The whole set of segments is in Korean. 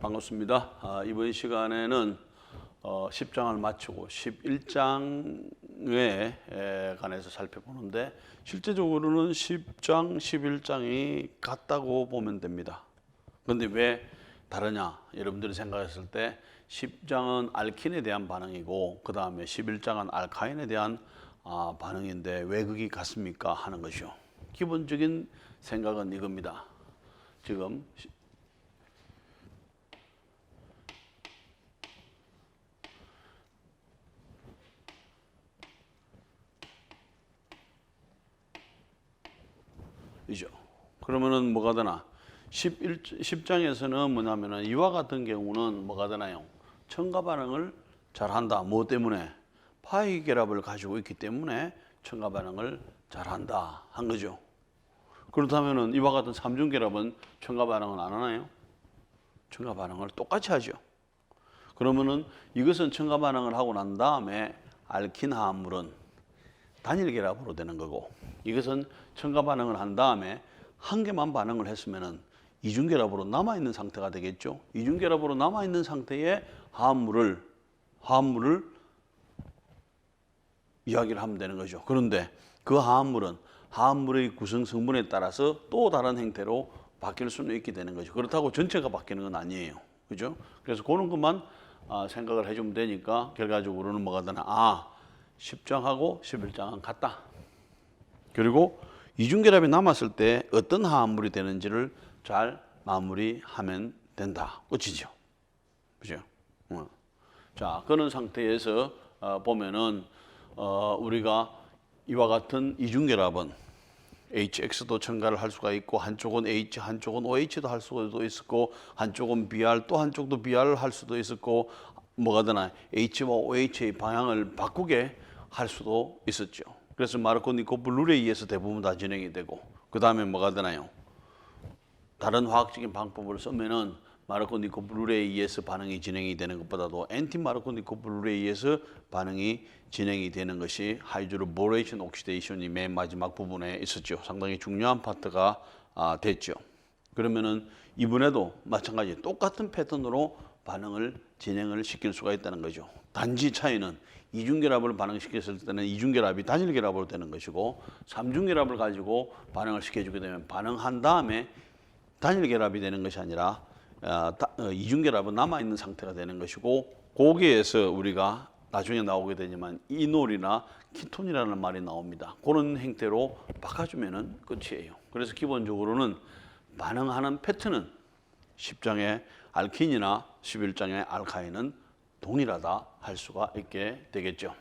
반갑습니다. 이번 시간에는 10장을 마치고 11장에 관해서 살펴보는데 실제적으로는 10장, 11장이 같다고 보면 됩니다. 그런데 왜 다르냐? 여러분들이 생각했을 때 10장은 알킨에 대한 반응이고 그 다음에 11장은 알카인에 대한 반응인데 왜 그게 같습니까? 하는 것이요. 기본적인 생각은 이겁니다. 지금 이죠. 그러면은 뭐가 되나? 10장에서는 뭐냐면은 이와 같은 경우는 뭐가 되나요? 첨가 반응을 잘한다. 뭐 때문에? 파이 결합을 가지고 있기 때문에 첨가 반응을 잘한다 한 거죠. 그렇다면은 이와 같은 삼중 결합은 첨가 반응은 안 하나요? 첨가 반응을 똑같이 하죠. 그러면은 이것은 첨가 반응을 하고 난 다음에 알킨 화합물은 단일 결합으로 되는 거고, 이것은 첨가 반응을 한 다음에 한 개만 반응을 했으면은 이중 결합으로 남아 있는 상태가 되겠죠. 이중 결합으로 남아 있는 상태의 화합물을 이야기를 하면 되는 거죠. 그런데 그 화합물의 구성 성분에 따라서 또 다른 형태로 바뀔 수는 있게 되는 거죠. 그렇다고 전체가 바뀌는 건 아니에요. 그죠? 그래서 그런 것만 생각을 해주면 되니까 결과적으로는 뭐가 되나? 10장하고 11장은 같다. 그리고 이중결합이 남았을 때 어떤 화합물이 되는지를 잘 마무리하면 된다. 끝이죠. 그죠? 자, 그런 상태에서 보면은 우리가 이와 같은 이중결합은 HX도 첨가를 할 수가 있고, 한쪽은 H, 한쪽은 OH도 할 수도 있었고, 한쪽은 BR, 또 한쪽도 BR을 할 수도 있었고, 뭐가 되나? H와 OH의 방향을 바꾸게 할 수도 있었죠. 그래서 마르코니코플룰에 의해서 대부분 다 진행이 되고, 그 다음에 뭐가 되나요? 다른 화학적인 방법을 쓰면은 마르코니코플룰에 의해서 반응이 진행이 되는 것보다도 엔티 마르코니코플룰에 의해서 반응이 진행이 되는 것이 하이드로보레이션 옥시데이션이 맨 마지막 부분에 있었죠. 상당히 중요한 파트가 됐죠. 그러면은 이번에도 마찬가지 똑같은 패턴으로 반응을 진행을 시킬 수가 있다는 거죠. 단지 차이는 이중결합을 반응시켰을 때는 이중결합이 단일결합으로 되는 것이고, 삼중결합을 가지고 반응을 시켜주게 되면 반응한 다음에 단일결합이 되는 것이 아니라 이중결합은 남아있는 상태가 되는 것이고, 거기에서 우리가 나중에 나오게 되지만 이놀이나 키톤이라는 말이 나옵니다. 그런 형태로 바꿔주면 끝이에요. 그래서 기본적으로는 반응하는 패턴은 10장의 알킨이나 11장의 알카인은 동일하다 할 수가 있게 되겠죠.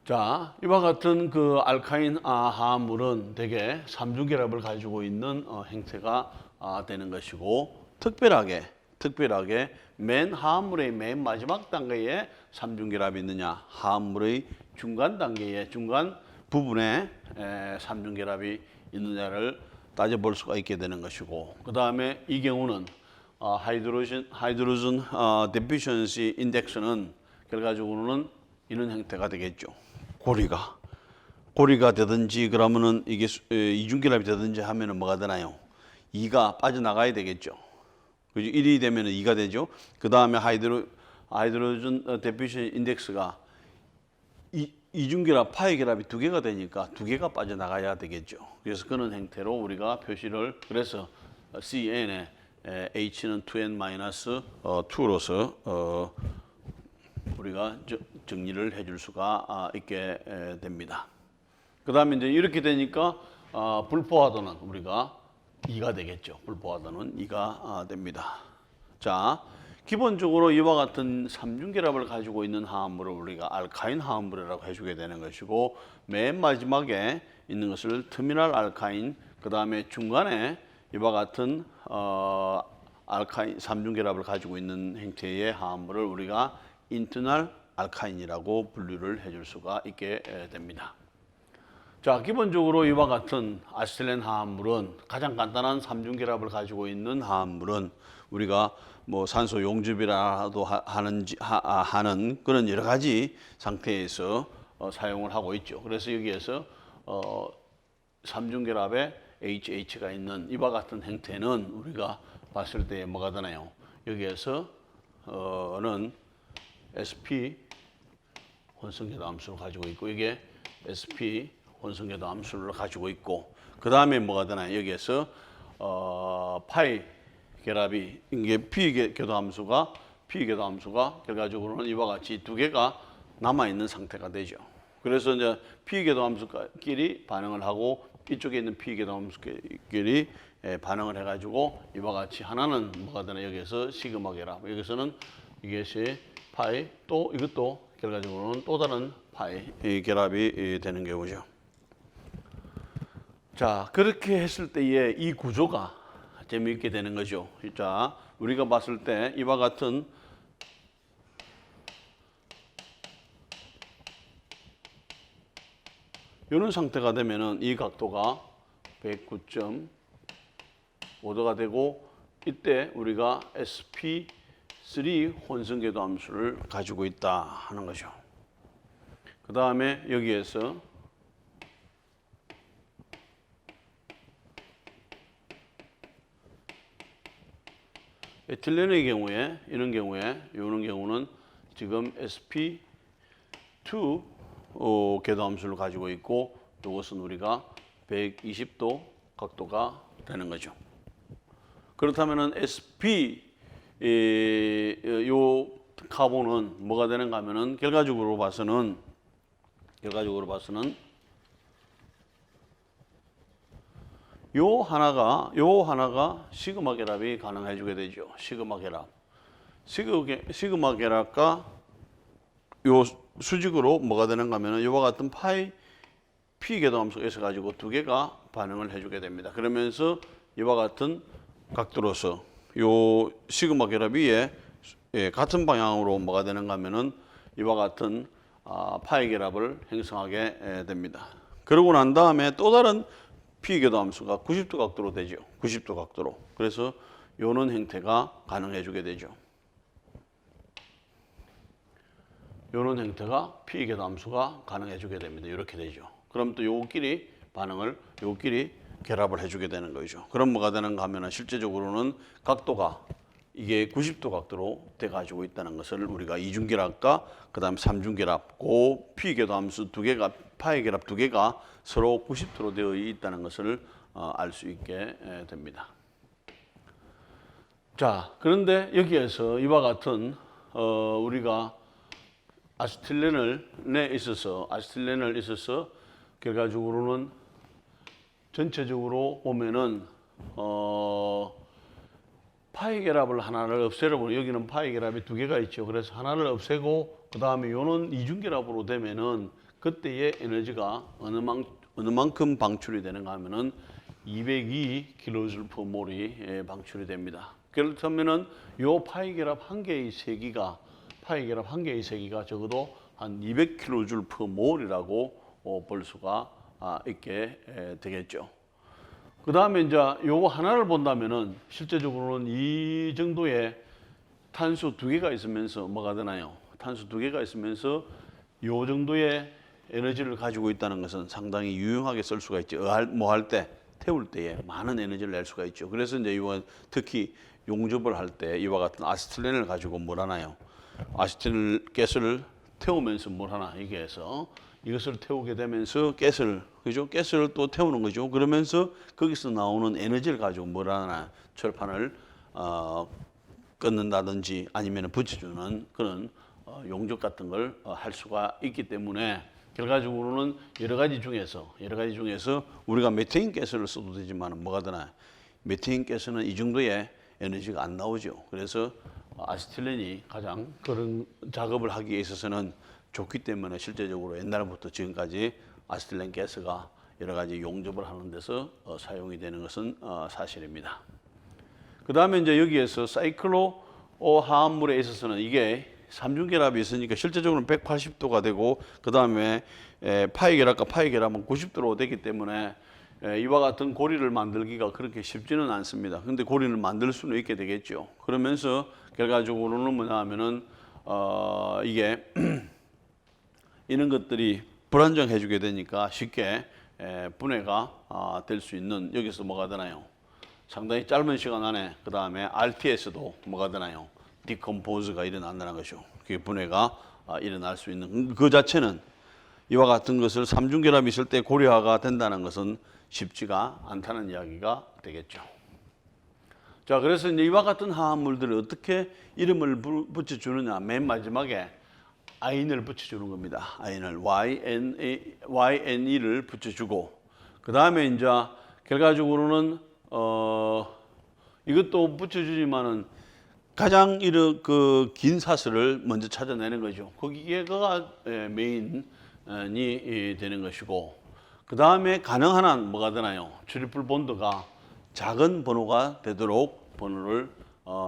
자, 이와 같은 그 알카인 화합물은 대개 삼중결합을 가지고 있는 형태가 되는 것이고, 특별하게 맨 화합물의 맨 마지막 단계에 삼중결합이 있느냐, 화합물의 중간 단계에 중간 부분에 삼중결합이 있느냐를 따져볼 수가 있게 되는 것이고, 그 다음에 이 경우는 하이드로전 디피션시 인덱스는 결과적으로는 이런 형태가 되겠죠. 고리가 되든지, 그러면은 이게 이중결합이 되든지 하면은 뭐가 되나요? 2가 빠져나가야 되겠죠. 그죠? 1이 되면은 2가 되죠. 그 다음에 하이드로전 디피션 인덱스가 이중결합, 파이결합이 2개가 되니까 2개가 빠져나가야 되겠죠. 그래서 그런 형태로 우리가 표시를, 그래서 CN에 H는 2n-2로서 우리가 정리를 해줄 수가 있게 됩니다. 그 다음에 이제 이렇게 되니까 불포화도는 우리가 2가 되겠죠. 불포화도는 2가 됩니다. 자, 기본적으로 이와 같은 삼중결합을 가지고 있는 화합물을 우리가 알카인 화합물이라고 해주게 되는 것이고, 맨 마지막에 있는 것을 터미널 알카인, 그 다음에 중간에 이와 같은 알카인 삼중결합을 가지고 있는 형태의 화합물을 우리가 인터널 알카인이라고 분류를 해줄 수가 있게 됩니다. 자, 기본적으로 이와 같은 아세틸렌 화합물은 가장 간단한 삼중결합을 가지고 있는 화합물은 우리가 뭐 산소 용접이라도 하는 그런 여러 가지 상태에서 사용을 하고 있죠. 그래서 여기에서 삼중결합에 HH가 있는 이와 같은 형태는 우리가 봤을 때 뭐가 되나요? 여기에서 는 SP 혼성계도 함수를 가지고 있고 이게 SP 혼성계도 함수를 가지고 있고 그 다음에 뭐가 되나요? 여기에서 파이 결합이 이게 P궤도 함수가 결과적으로는 이와 같이 두 개가 남아 있는 상태가 되죠. 그래서 이제 P궤도 함수끼리 반응을 하고 이쪽에 있는 P궤도 함수끼리 반응을 해가지고 이와 같이 하나는 뭐가 되나 여기에서 시그마 결합 여기서는 이것이 파이 또 이것도 결과적으로는 또 다른 파이 결합이 되는 경우죠. 자 그렇게 했을 때에 이 구조가 재미있게 되는 거죠. 자 우리가 봤을 때 이와 같은 이런 상태가 되면은 이 각도가 109.5도가 되고 이때 우리가 SP3 혼성궤도 함수를 가지고 있다 하는 거죠. 그 다음에 여기에서 에틸렌의 경우에 이런 경우는 지금 SP2 궤도 함수를 가지고 있고 이것은 우리가 120도 각도가 되는 거죠. 그렇다면은 SP 요 카본은 뭐가 되는가 하면은 결과적으로 봐서는 요 하나가 시그마 결합이 가능해 주게 되죠. 시그마 결합과 요 수직으로 뭐가 되는가 하면은 이와 같은 파이 P 궤도 함수가 있어 가지고 두 개가 반응을 해 주게 됩니다. 그러면서 이와 같은 각도로서 요 시그마 결합 위에 같은 방향으로 뭐가 되는가 하면은 이와 같은 파이 결합을 형성하게 됩니다. 그러고 난 다음에 또 다른 P 궤도 함수가 90도 각도로 되죠. 90도 각도로. 그래서 요런 형태가 가능해 주게 되죠. 요런 형태가 P 궤도 함수가 가능해 주게 됩니다. 이렇게 되죠. 그럼 또 요끼리 결합을 해주게 되는 거죠. 그럼 뭐가 되는가 하면은 실제적으로는 각도가 이게 90도 각도로 돼 가지고 있다는 것을 우리가 이중결합과 그다음 삼중결합, 그 P궤도 함수 두 개가 파이 결합 두 개가 서로 90도로 되어 있다는 것을 알 수 있게 됩니다. 자, 그런데 여기에서 이와 같은 우리가 아세틸렌을 있어서 결과적으로는 전체적으로 보면은 파이 결합을 하나를 없애려고 여기는 파이 결합이 두 개가 있죠. 그래서 하나를 없애고 그 다음에 요는 이중 결합으로 되면은 그때의 에너지가 어느 만큼 방출이 되는가 하면은 202kJ/몰이 방출이 됩니다. 그렇다면은 요 파이 결합 한 개의 세기가 적어도 한 200kJ/몰이라고 볼 수가 있게 되겠죠. 그 다음에 이제 요거 하나를 본다면은 실제적으로는 이 정도의 탄소 두 개가 있으면서 뭐가 되나요? 탄소 두 개가 있으면서 요 정도의 에너지를 가지고 있다는 것은 상당히 유용하게 쓸 수가 있죠. 태울 때에 많은 에너지를 낼 수가 있죠. 그래서 이제 이번 특히 용접을 할 때 이와 같은 아세틸렌을 가지고 뭘 하나요? 아세틸 가스를 태우면서 뭘 하나 이게 해서 이것을 태우게 되면서 가스를 또 태우는 거죠. 그러면서 거기서 나오는 에너지를 가지고 뭘 하나 철판을 끊는다든지 아니면 붙여주는 그런 용접 같은 걸 할 수가 있기 때문에 결과적으로는 여러 가지 중에서 우리가 메테인 가스를 써도 되지만 뭐가 되나 메테인 가스는 이 정도의 에너지가 안 나오죠. 그래서 아세틸렌이 가장 그런 작업을 하기에 있어서는 좋기 때문에 실제적으로 옛날부터 지금까지 아세틸렌 가스가 여러 가지 용접을 하는 데서 사용이 되는 것은 사실입니다. 그 다음에 이제 여기에서 사이클로 화합물에 있어서는 이게 삼중결합이 있으니까 실제적으로는 180도가 되고 그 다음에 파이 결합은 90도로 되기 때문에 이와 같은 고리를 만들기가 그렇게 쉽지는 않습니다. 근데 고리를 만들 수는 있게 되겠죠. 그러면서 결과적으로는 뭐냐 하면은 이게 이런 것들이 불안정해 주게 되니까 쉽게 분해가 될 수 있는 여기서 뭐가 되나요? 상당히 짧은 시간 안에 그 다음에 RTS도 뭐가 되나요? 디컴포즈가 일어난다는 것이죠. 그게 분해가 일어날 수 있는 그 자체는 이와 같은 것을 3중결합이 있을 때 고려가 된다는 것은 쉽지가 않다는 이야기가 되겠죠. 자, 그래서 이제 이와 같은 화합물들을 어떻게 이름을 붙여주느냐. 맨 마지막에 아인을 붙여주는 겁니다. 아인을 YNE를 붙여주고 그 다음에 이제 결과적으로는 이것도 붙여주지만은 가장 긴 사슬을 먼저 찾아내는 거죠. 거기가 메인이 되는 것이고 그 다음에 가능한 한 뭐가 되나요? 트리플 본드가 작은 번호가 되도록 번호를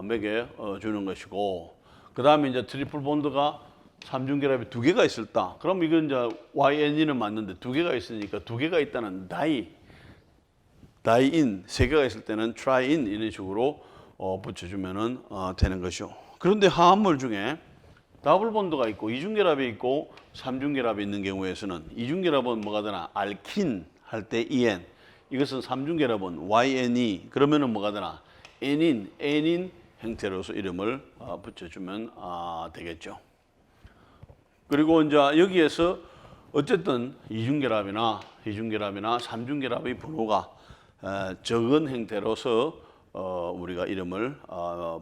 매겨 주는 것이고 그 다음에 이제 트리플 본드가 삼중결합이 2개가 있었다. 그럼 이건 이제 YNE는 맞는데 2개가 있으니까 2개가 있다는 다이인 3개가 있을 때는 트라이인 이런 식으로 붙여주면은 되는 것이죠. 그런데 화합물 중에 더블 본드가 있고 이중결합이 있고 삼중결합이 있는 경우에서는 이중결합은 뭐가 되나 알킨 할 때 EN 이것은 삼중결합은 YNE 그러면은 뭐가 되나 N인 형태로서 이름을 붙여주면 되겠죠. 그리고 이제 여기에서 어쨌든 이중결합이나 삼중결합의 번호가 적은 형태로서 우리가 이름을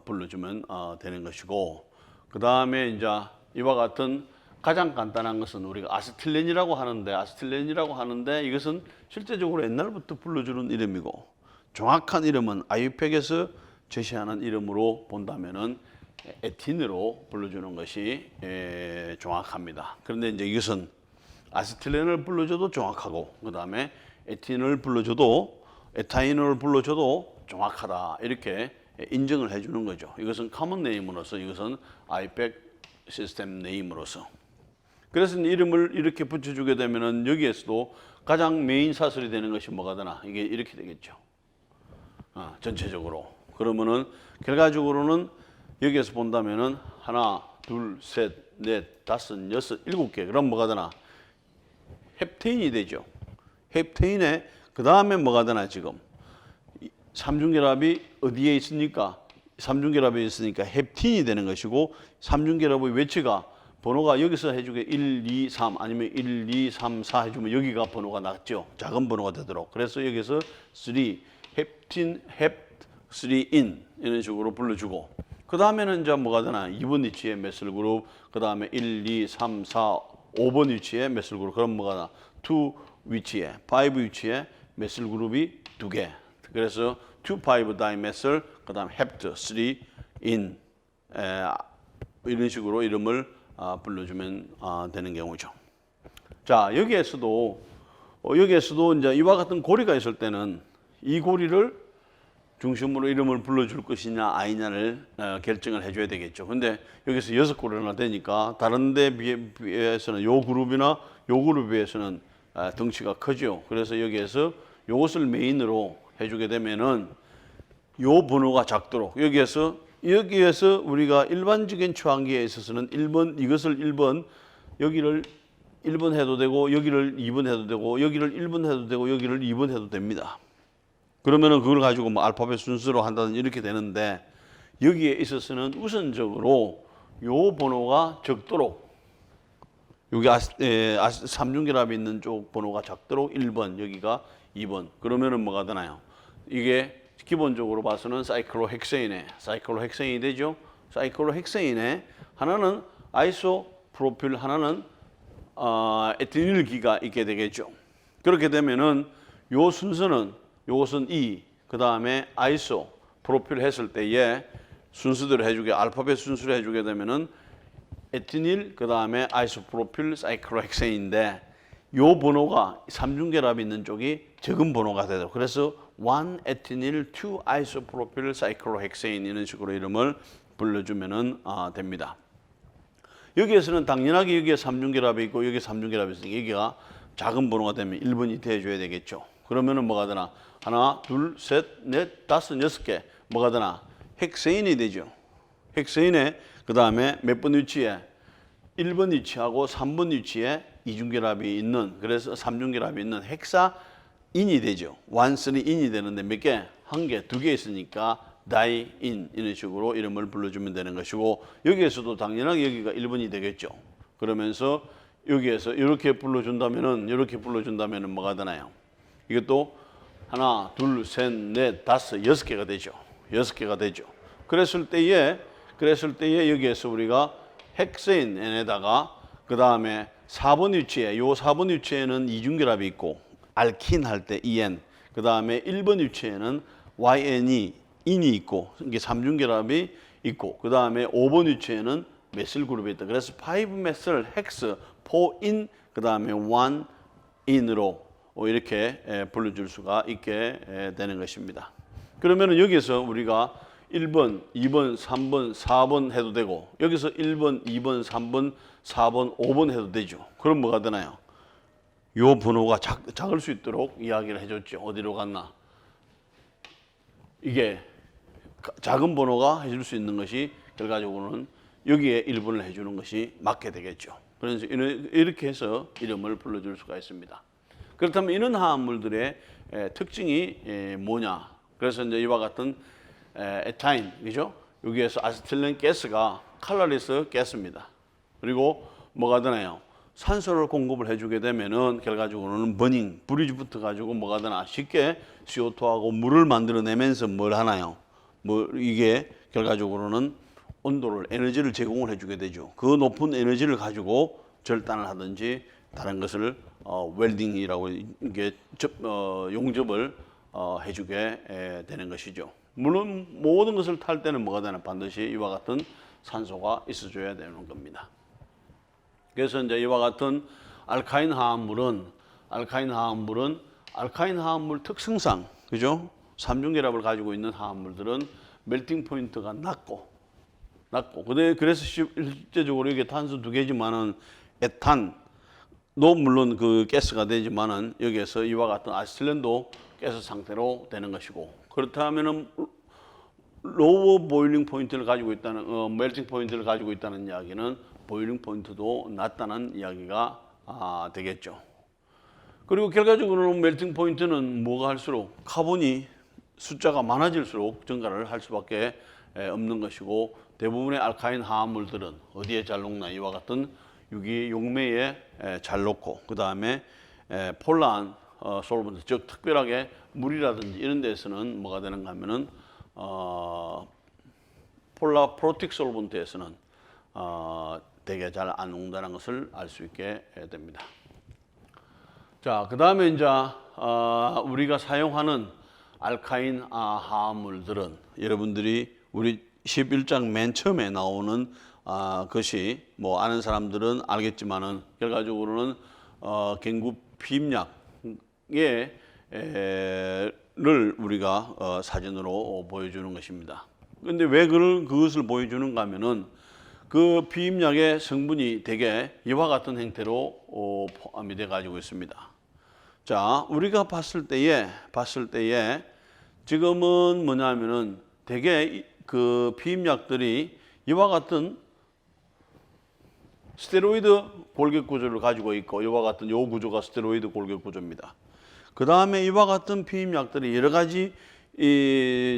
불러주면 되는 것이고 그 다음에 이제 이와 같은 가장 간단한 것은 우리가 아세틸렌이라고 하는데 이것은 실제적으로 옛날부터 불러주는 이름이고 정확한 이름은 아유팩에서 제시하는 이름으로 본다면은 에틴으로 불러주는 것이 정확합니다. 그런데 이제 이것은 아세틸렌을 불러줘도 정확하고 그 다음에 에틴을 불러줘도 에타인을 불러줘도 정확하다 이렇게 인정을 해주는 거죠. 이것은 커먼 네임으로서 이것은 아이팩 시스템 네임으로서 그래서 이름을 이렇게 붙여주게 되면은 여기에서도 가장 메인 사슬이 되는 것이 뭐가 되나 이게 이렇게 되겠죠. 전체적으로 그러면은 결과적으로는 여기에서 본다면은 하나, 둘, 셋, 넷, 다섯, 여섯, 7개. 그럼 뭐가 되나? 헵테인이 되죠. 헵테인에 그 다음에 뭐가 되나 지금? 삼중결합이 어디에 있습니까? 삼중결합이 있으니까 헵틴이 되는 것이고 삼중결합의 외치가 번호가 여기서 해주게 1, 2, 3 아니면 1, 2, 3, 4 해주면 여기가 번호가 낮죠. 작은 번호가 되도록. 그래서 여기서 3, 헵틴, 헵3인 이런 식으로 불러주고 그 다음에는 이제 뭐가 되나 2번 위치에 메실 그룹 그 다음에 1, 2, 3, 4, 5번 위치에 메실 그룹 그럼 뭐가 되나 2 위치에 5 위치에 메실 그룹이 2개 그래서 2, 5 다이메실 그 다음 헵트 3, 인 이런 식으로 이름을 불러주면 되는 경우죠. 자 여기에서도 이제 이와 같은 고리가 있을 때는 이 고리를 중심으로 이름을 불러줄 것이냐 아니냐를 결정을 해줘야 되겠죠. 근데 여기서 6고리나 되니까 다른 데 비해서는 요 그룹이나 요 그룹에 비해서는 덩치가 크죠. 그래서 여기에서 요것을 메인으로 해주게 되면은 요 번호가 작도록 여기에서 우리가 일반적인 초항기에 있어서는 1번 이것을 1번 여기를 1번 해도 되고 여기를 2번 해도 되고 여기를 1번 해도 되고 여기를 2번 해도 됩니다. 그러면은 그걸 가지고 뭐 알파벳 순서로 한다든지 이렇게 되는데 여기에 있어서는 우선적으로 요 번호가 적도록 여기 삼중결합이 있는 쪽 번호가 작도록 1번 여기가 2번 그러면은 뭐가 되나요? 이게 기본적으로 봐서는 사이클로헥세인이 되죠. 사이클로헥세인에 하나는 아이소프로필 하나는 에티닐기가 있게 되겠죠. 그렇게 되면은 요 순서는 요것은 E, 그 다음에 아이소, 프로필 했을 때에 순서대로 해주게, 알파벳 순서로 해주게 되면은 에티닐, 그 다음에 아이소, 프로필, 사이클로헥세인인데 요 번호가 삼중결합이 있는 쪽이 적은 번호가 되죠. 그래서 1 에티닐, 2 아이소, 프로필, 사이클로헥세인 이런 식으로 이름을 불러주면은 됩니다. 여기에서는 당연하게 여기에 삼중결합이 있고 여기에 삼중결합이 있으니까 여기가 작은 번호가 되면 1번이 돼줘야 되겠죠. 그러면은 뭐가 되나? 하나, 둘, 셋, 넷, 다섯, 6개. 뭐가 되나? 헥세인이 되죠. 헥세인에 그 다음에 몇 번 위치에? 1번 위치하고 3번 위치에 이중결합이 있는 그래서 삼중결합이 있는 헥사인이 되죠. 1, 3, 인이 되는데 몇 개? 한 개, 두 개 있으니까 다이인 이런 식으로 이름을 불러주면 되는 것이고 여기에서도 당연하게 여기가 1번이 되겠죠. 그러면서 여기에서 이렇게 불러준다면은 뭐가 되나요? 이것도 하나, 둘, 셋, 넷, 다섯, 6개가 되죠. 6개가 되죠. 그랬을 때에 여기에서 우리가 헥세인 n에다가 그 다음에 4번 위치에 요 4번 위치에는 이중결합이 있고 알킨 할 때 en 그 다음에 1번 위치에는 yn이 인이 있고 이게 3중결합이 있고 그 다음에 5번 위치에는 메실 그룹이 있다. 그래서 5메실 헥스 4인 그 다음에 1인으로 이렇게 불러줄 수가 있게 되는 것입니다. 그러면은 여기서 우리가 1번, 2번, 3번, 4번 해도 되고 여기서 1번, 2번, 3번, 4번, 5번 해도 되죠. 그럼 뭐가 되나요? 요 번호가 작을 수 있도록 이야기를 해줬죠. 어디로 갔나? 이게 작은 번호가 해줄 수 있는 것이 결과적으로는 여기에 1번을 해주는 것이 맞게 되겠죠. 그래서 이렇게 해서 이름을 불러줄 수가 있습니다. 그렇다면 이런 화합물들의 특징이 뭐냐? 그래서 이제 이와 같은 에타인, 그죠? 여기에서 아세틸렌 가스가 칼라리스 가스입니다. 그리고 뭐가 되나요? 산소를 공급을 해주게 되면은 결과적으로는 버닝, 불이 붙어가지고 뭐가 되나? 쉽게 CO2하고 물을 만들어내면서 뭘 하나요? 뭐 이게 결과적으로는 온도를, 에너지를 제공을 해주게 되죠. 그 높은 에너지를 가지고 절단을 하든지 다른 것을 웰딩이라고 이게 용접을 해주게 되는 것이죠. 물론 모든 것을 탈 때는 뭐가 되나? 반드시 이와 같은 산소가 있어줘야 되는 겁니다. 그래서 이제 이와 같은 알카인 화합물 특성상, 그죠? 삼중결합을 가지고 있는 화합물들은 멜팅 포인트가 낮고, 그래서 실제적으로 이게 탄소 2개지만은 에탄도 물론 그 가스가 되지만은 여기에서 이와 같은 아세틸렌도 가스 상태로 되는 것이고, 그렇다면은 로우 보일링 포인트를 가지고 있다는, 멜팅 포인트를 가지고 있다는 이야기는 보일링 포인트도 낮다는 이야기가 되겠죠. 그리고 결과적으로는 멜팅 포인트는 뭐가 할수록 카본이 숫자가 많아질수록 증가를 할 수밖에 없는 것이고 대부분의 알카인 화합물들은 어디에 잘 녹나? 이와 같은 용매에 잘 녹고 그 다음에 폴라한 솔벤트, 즉 특별하게 물이라든지 이런 데서는 뭐가 되는가 하면은 폴라 프로틱 솔벤트에서는 되게 잘 안 녹는다는 것을 알 수 있게 됩니다. 자, 그 다음에 이제 우리가 사용하는 알카인 화합물들은 여러분들이 우리 11장 맨 처음에 나오는 것이 뭐 아는 사람들은 알겠지만은 결과적으로는 갱구 피임약을 우리가 사진으로 보여주는 것입니다. 근데 왜 그것을 보여주는가 하면은 그 피임약의 성분이 대개 이와 같은 형태로 포함이 돼 가지고 있습니다. 자, 우리가 봤을 때에 지금은 뭐냐면은 대개 그 피임약들이 이와 같은 스테로이드 골격 구조를 가지고 있고 이와 같은 요 구조가 스테로이드 골격 구조입니다. 그 다음에 이와 같은 피임약들이 여러 가지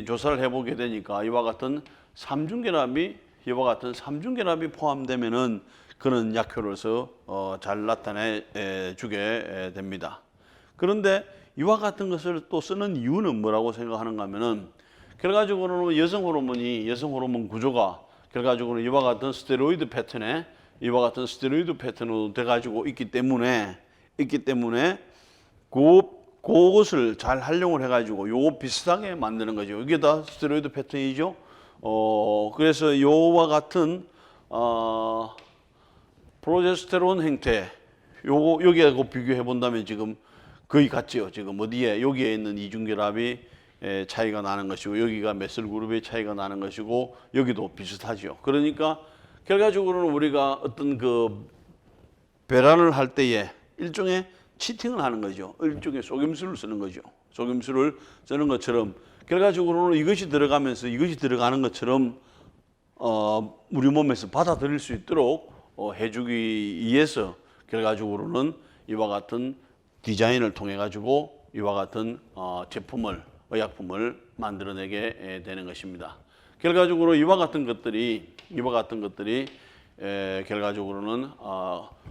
조사를 해보게 되니까 이와 같은 삼중결합이 포함되면은 그런 약효로서 잘 나타내 주게 됩니다. 그런데 이와 같은 것을 또 쓰는 이유는 뭐라고 생각하는가 하면은 결과적으로는 여성 호르몬 구조가 결과적으로 이와 같은 스테로이드 패턴으로 돼 가지고 있기 때문에 그것을 잘 활용을 해 가지고 요 비슷하게 만드는 거죠. 이게 다 스테로이드 패턴이죠. 그래서 요와 같은 프로제스테론 형태 여기하고 비교해 본다면 지금 거의 같죠. 지금 어디에 여기에 있는 이중결합이 차이가 나는 것이고 여기가 메실 그룹의 차이가 나는 것이고 여기도 비슷하죠. 그러니까 결과적으로는 우리가 어떤 그 배란을 할 때에 일종의 치팅을 하는 거죠. 일종의 속임수를 쓰는 거죠. 속임수를 쓰는 것처럼 결과적으로는 이것이 들어가는 것처럼 우리 몸에서 받아들일 수 있도록 해주기 위해서 결과적으로는 이와 같은 디자인을 통해 가지고 이와 같은 제품을 의약품을 만들어내게 되는 것입니다. 결과적으로 이와 같은 것들이 결과적으로는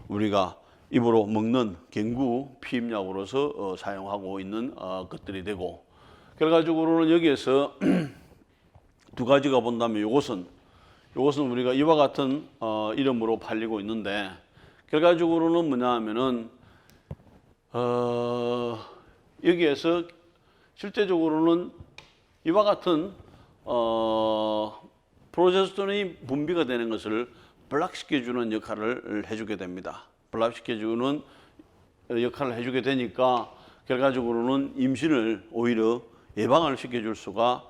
우리가 입으로 먹는 경구 피임약으로서 사용하고 있는 것들이 되고, 결과적으로는 여기에서 두 가지가 본다면 요것은 우리가 이와 같은 이름으로 팔리고 있는데, 결과적으로는 뭐냐 하면은 여기에서 실제적으로는 이와 같은 프로제스테론이 분비가 되는 것을 블락시켜주는 역할을 해주게 됩니다. 블락시켜주는 역할을 해주게 되니까 결과적으로는 임신을 오히려 예방을 시켜줄 수가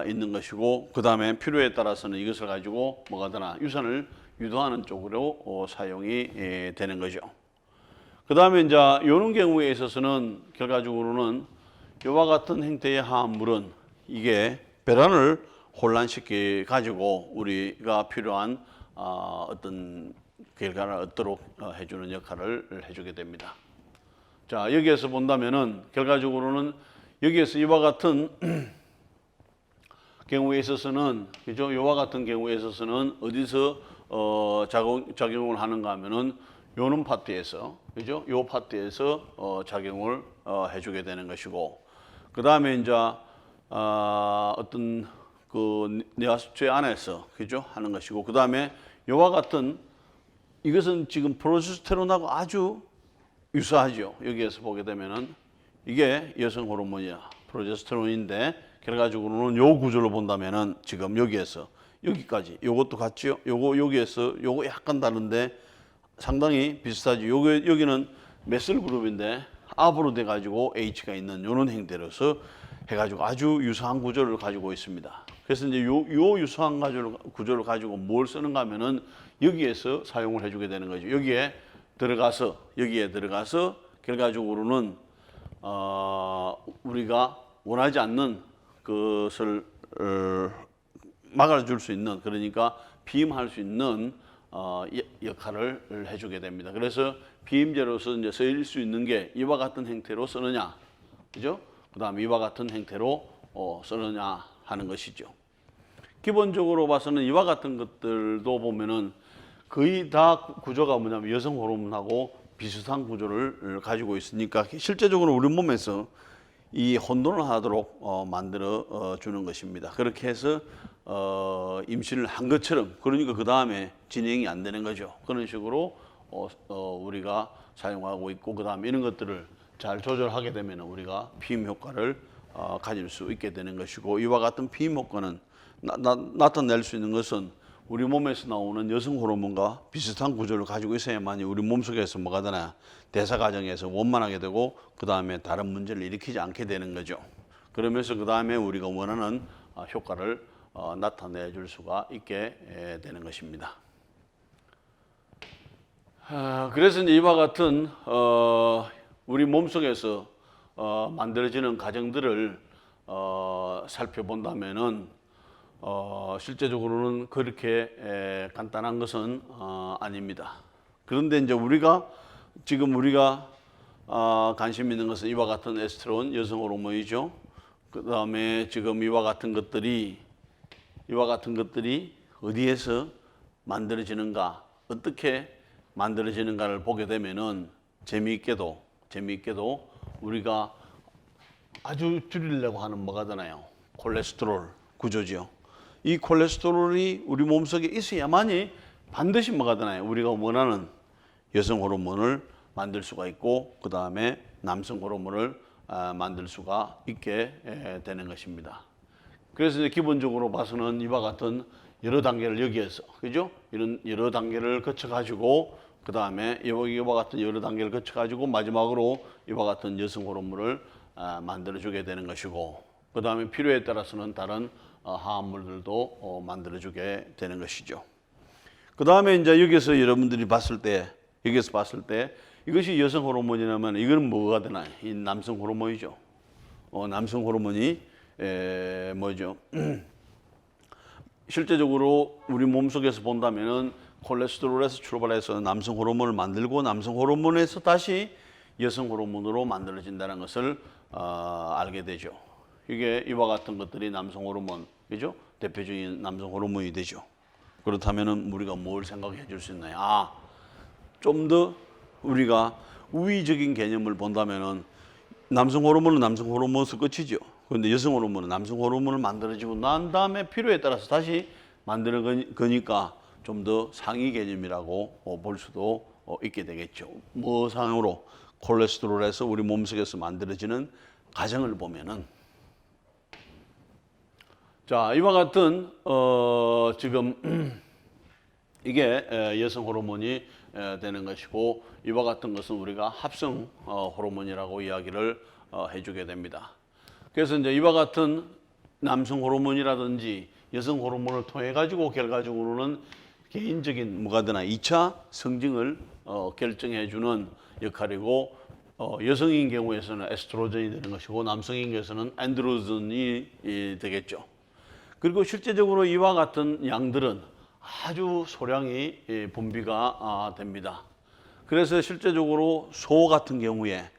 있는 것이고, 그 다음에 필요에 따라서는 이것을 가지고 뭐가 되나 유산을 유도하는 쪽으로 사용이 되는 거죠. 그 다음에 이제 이런 경우에 있어서는 결과적으로는 이와 같은 형태의 화합물은 이게 배란을 혼란시켜 가지고 우리가 필요한 어떤 결과를 얻도록 해주는 역할을 해주게 됩니다. 자, 여기에서 본다면은 결과적으로는 여기에서 이와 같은 경우에 있어서는, 그죠? 이와 같은 경우에 있어서는 어디서 작용을 하는가 하면은 요런 파트에서, 그죠? 요 파트에서 작용을 해주게 되는 것이고, 그 다음에 이제 어떤 그 뇌하수체 안에서, 그죠? 하는 것이고, 그 다음에 요와 같은 이것은 지금 프로제스테론하고 아주 유사하죠. 여기에서 보게 되면은 이게 여성 호르몬이야. 프로제스테론인데 결과적으로는 요 구조를 본다면은 지금 여기에서 여기까지 요것도 같죠. 요거 여기에서 요거 약간 다른데 상당히 비슷하죠. 여기는 메실 그룹인데 압으로 돼 가지고 H가 있는 요런 형태로서 해가지고 아주 유사한 구조를 가지고 있습니다. 그래서 이제 요 유사한 구조를 가지고 뭘 쓰는가 하면은 여기에서 사용을 해주게 되는 거죠. 여기에 들어가서 결과적으로는 우리가 원하지 않는 것을 막아줄 수 있는, 그러니까 비임할 수 있는 역할을 해주게 됩니다. 그래서 비임제로서 이제 쓰일 수 있는 게 이와 같은 형태로 쓰느냐, 그죠? 그 다음에 이와 같은 형태로 쓰느냐 하는 것이죠. 기본적으로 봐서는 이와 같은 것들도 보면은 거의 다 구조가 뭐냐면 여성 호르몬하고 비슷한 구조를 가지고 있으니까 실제적으로 우리 몸에서 이 혼돈을 하도록 만들어 주는 것입니다. 그렇게 해서 임신을 한 것처럼, 그러니까 그 다음에 진행이 안 되는 거죠. 그런 식으로 우리가 사용하고 있고, 그 다음에 이런 것들을 잘 조절하게 되면 우리가 피임 효과를 가질 수 있게 되는 것이고, 이와 같은 피임 효과는 나타낼 수 있는 것은 우리 몸에서 나오는 여성 호르몬과 비슷한 구조를 가지고 있어야만이 우리 몸속에서 뭐가 되나 대사 과정에서 원만하게 되고, 그 다음에 다른 문제를 일으키지 않게 되는 거죠. 그러면서 그 다음에 우리가 원하는 효과를 나타내 줄 수가 있게 되는 것입니다. 그래서 이제 이와 같은 우리 몸속에서 만들어지는 과정들을 살펴본다면은 실제적으로는 그렇게 간단한 것은 아닙니다. 그런데 이제 지금 우리가 관심 있는 것은 이와 같은 에스트론 여성 호르몬이죠. 그 다음에 지금 이와 같은 것들이 어디에서 만들어지는가, 어떻게 만들어지는가를 보게 되면은 재미있게도 우리가 아주 줄이려고 하는 뭐가 되나요? 콜레스테롤 구조죠. 이 콜레스테롤이 우리 몸속에 있어야만이 반드시 뭐가 되나요? 우리가 원하는 여성 호르몬을 만들 수가 있고, 그 다음에 남성 호르몬을 만들 수가 있게 되는 것입니다. 그래서 이제 기본적으로 봐서는 이와 같은 여러 단계를 여기에서, 그죠? 이런 여러 단계를 거쳐가지고, 그 다음에 이와 같은 여러 단계를 거쳐가지고 마지막으로 이와 같은 여성 호르몬을 만들어주게 되는 것이고, 그 다음에 필요에 따라서는 다른 화합물들도 만들어주게 되는 것이죠. 그 다음에 이제 여기서 여러분들이 봤을 때 이것이 여성 호르몬이라면 이거는 뭐가 되나요? 이 남성 호르몬이죠. 남성 호르몬이 뭐죠? 실제적으로 우리 몸속에서 본다면은 콜레스테롤에서 출발해서 남성 호르몬을 만들고, 남성 호르몬에서 다시 여성 호르몬으로 만들어진다는 것을 알게 되죠. 이게 이와 같은 것들이 남성 호르몬, 그죠? 대표적인 남성 호르몬이 되죠. 그렇다면은 우리가 뭘 생각해 줄 수 있나요? 좀 더 우리가 우위적인 개념을 본다면은 남성 호르몬은 남성 호르몬에서 끝이죠. 그런데 여성 호르몬은 남성 호르몬을 만들어지고 난 다음에 필요에 따라서 다시 만드는 거니까 좀 더 상위 개념이라고 볼 수도 있게 되겠죠. 뭐 상으로 콜레스테롤에서 우리 몸속에서 만들어지는 과정을 보면은 자, 이와 같은 지금 이게 여성 호르몬이 되는 것이고 이와 같은 것은 우리가 합성 호르몬이라고 이야기를 해주게 됩니다. 그래서 이제 이와 같은 남성 호르몬이라든지 여성 호르몬을 통해 가지고 결과적으로는 개인적인 뭐가 되나 2차 성징을 결정해 주는 역할이고 여성인 경우에서는 에스트로겐이 되는 것이고 남성인 경우에서는 안드로겐이 되겠죠. 그리고 실제적으로 이와 같은 양들은 아주 소량이 분비가 됩니다. 그래서 실제적으로 소 같은 경우에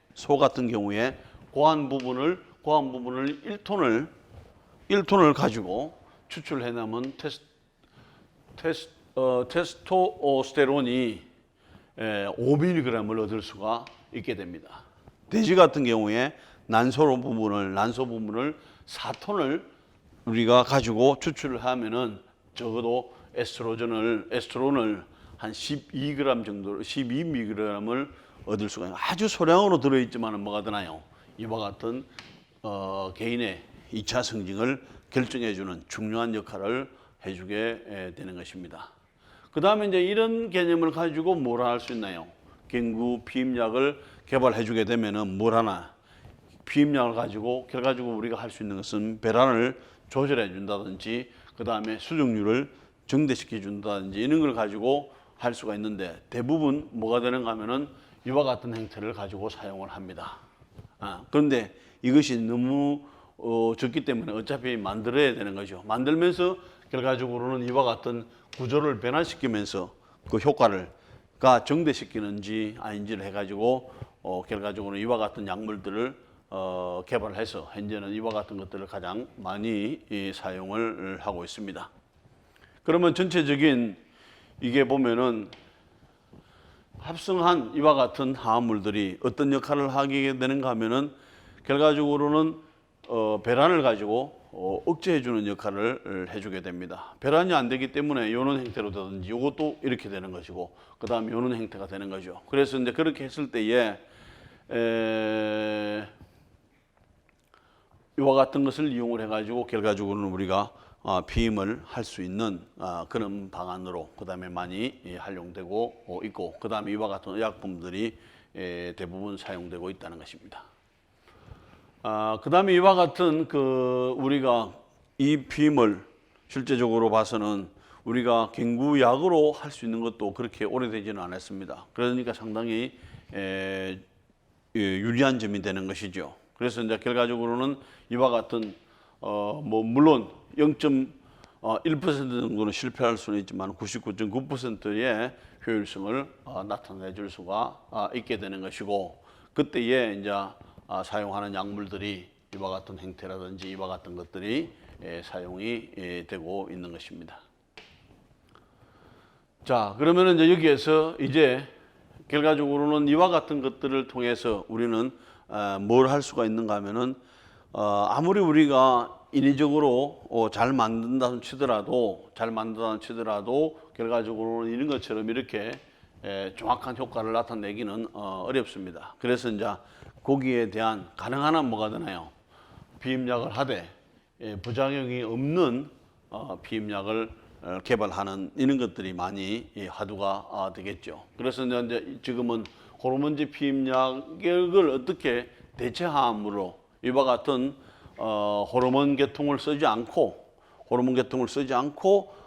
고안 부분을 1톤을 가지고 추출해 남은 테스토스테론이 5mg을 얻을 수가 있게 됩니다. 돼지 같은 경우에 난소 부분을 4톤을 우리가 가지고 추출을 하면은 적어도 에스트론을 한 12g 정도, 12mg을 얻을 수가 있는 아주 소량으로 들어있지만은 뭐가 되나요? 이와 같은 개인의 2차 성징을 결정해주는 중요한 역할을 해주게 되는 것입니다. 그 다음에 이제 이런 개념을 가지고 뭘 할 수 있나요? 갱구 피임약을 개발해주게 되면은 뭘 하나? 피임약을 가지고 결과적으로 우리가 할 수 있는 것은 배란을 조절해 준다든지 그 다음에 수정률을 증대시켜 준다든지 이런 걸 가지고 할 수가 있는데 대부분 뭐가 되는가 하면은 이와 같은 형태를 가지고 사용을 합니다. 그런데 이것이 너무 적기 때문에 어차피 만들어야 되는 거죠. 만들면서 결과적으로는 이와 같은 구조를 변화시키면서 그 효과가 증대시키는지 아닌지를 해가지고 결과적으로 이와 같은 약물들을 개발해서 현재는 이와 같은 것들을 가장 많이 사용을 하고 있습니다. 그러면 전체적인 이게 보면은 합성한 이와 같은 화합물들이 어떤 역할을 하게 되는가 하면은 결과적으로는 배란을 가지고 억제해주는 역할을 해주게 됩니다. 배란이 안 되기 때문에 요런 형태로 되든지 이것도 이렇게 되는 것이고 그 다음에 요런 형태가 되는 거죠. 그래서 이제 그렇게 했을 때에 이와 같은 것을 이용을 해가지고 결과적으로는 우리가 피임을 할 수 있는 그런 방안으로 그 다음에 많이 활용되고 있고 그 다음에 이와 같은 의약품들이 대부분 사용되고 있다는 것입니다. 그 다음에 이와 같은 우리가 이 피임을 실제적으로 봐서는 우리가 갱구약으로 할 수 있는 것도 그렇게 오래되지는 않았습니다. 그러니까 상당히 유리한 점이 되는 것이죠. 그래서 이제 결과적으로는 이와 같은 물론 0.1% 정도는 실패할 수는 있지만 99.9%의 효율성을 나타내 줄 수가 있게 되는 것이고 그때에 이제 사용하는 약물들이 이와 같은 형태라든지 이와 같은 것들이 사용이 되고 있는 것입니다. 자, 그러면 이제 여기에서 이제 결과적으로는 이와 같은 것들을 통해서 우리는 뭘 할 수가 있는가 하면은 아무리 우리가 인위적으로 잘 만든다는 치더라도 결과적으로는 이런 것처럼 이렇게 정확한 효과를 나타내기는 어렵습니다. 그래서 이제 거기에 대한 가능한 한 뭐가 되나요? 피임약을 하되 부작용이 없는 피임약을 개발하는 이런 것들이 많이 화두가 되겠죠. 그래서 이제 지금은 호르몬제 피임약을 어떻게 대체함으로 이와 같은 호르몬 계통을 쓰지 않고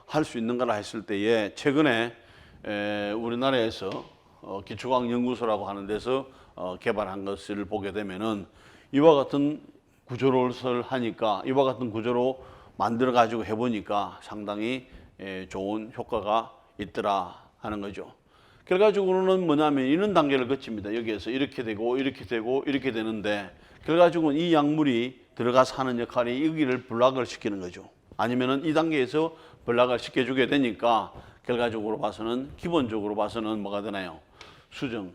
할 수 있는 거라 했을 때에 최근에 우리나라에서 기초과학 연구소라고 하는 데서 개발한 것을 보게 되면은 이와 같은 구조를 하니까 이와 같은 구조로 만들어 가지고 해보니까 상당히 좋은 효과가 있더라 하는 거죠. 결과적으로는 뭐냐면 이런 단계를 거칩니다. 여기에서 이렇게 되고 이렇게 되고 이렇게 되는데 결과적으로는 이 약물이 들어가서 하는 역할이 여기를 블락을 시키는 거죠. 아니면은 이 단계에서 블락을 시켜주게 되니까 결과적으로 봐서는 기본적으로 봐서는 뭐가 되나요? 수정,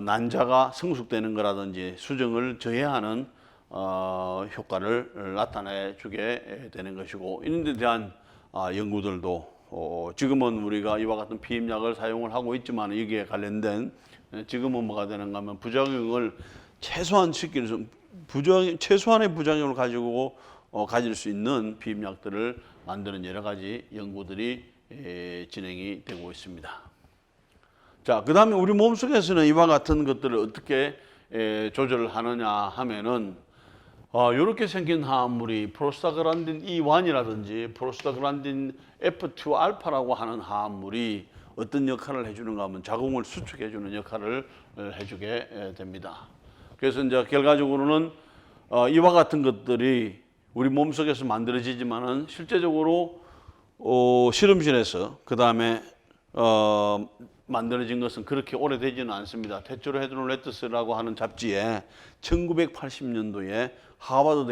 난자가 성숙되는 거라든지 수정을 저해하는 효과를 나타내 주게 되는 것이고, 이런 데 대한 연구들도 지금은 우리가 이와 같은 피임약을 사용을 하고 있지만 여기에 관련된 지금은 뭐가 되는가 하면 부작용을 최소화시킬 수, 최소한의 부작용을 가지고 가질 수 있는 피임약들을 만드는 여러 가지 연구들이 진행이 되고 있습니다. 자, 그 다음에 우리 몸속에서는 이와 같은 것들을 어떻게 조절하느냐 하면은 이렇게 생긴 화합물이 프로스타글란딘 E1이라든지 프로스타글란딘 F2 알파라고 하는 화합물이 어떤 역할을 해주는가 하면 자궁을 수축해주는 역할을 해주게 됩니다. 그래서 이제 결과적으로는 이와 같은 것들이 우리 몸속에서 만들어지지만은 실제적으로 실험실에서 그 다음에 만들어진 것은 그렇게 오래되지는 않습니다. 테츄로 헤드롤레트스라고 하는 잡지에 1980년도에 하버드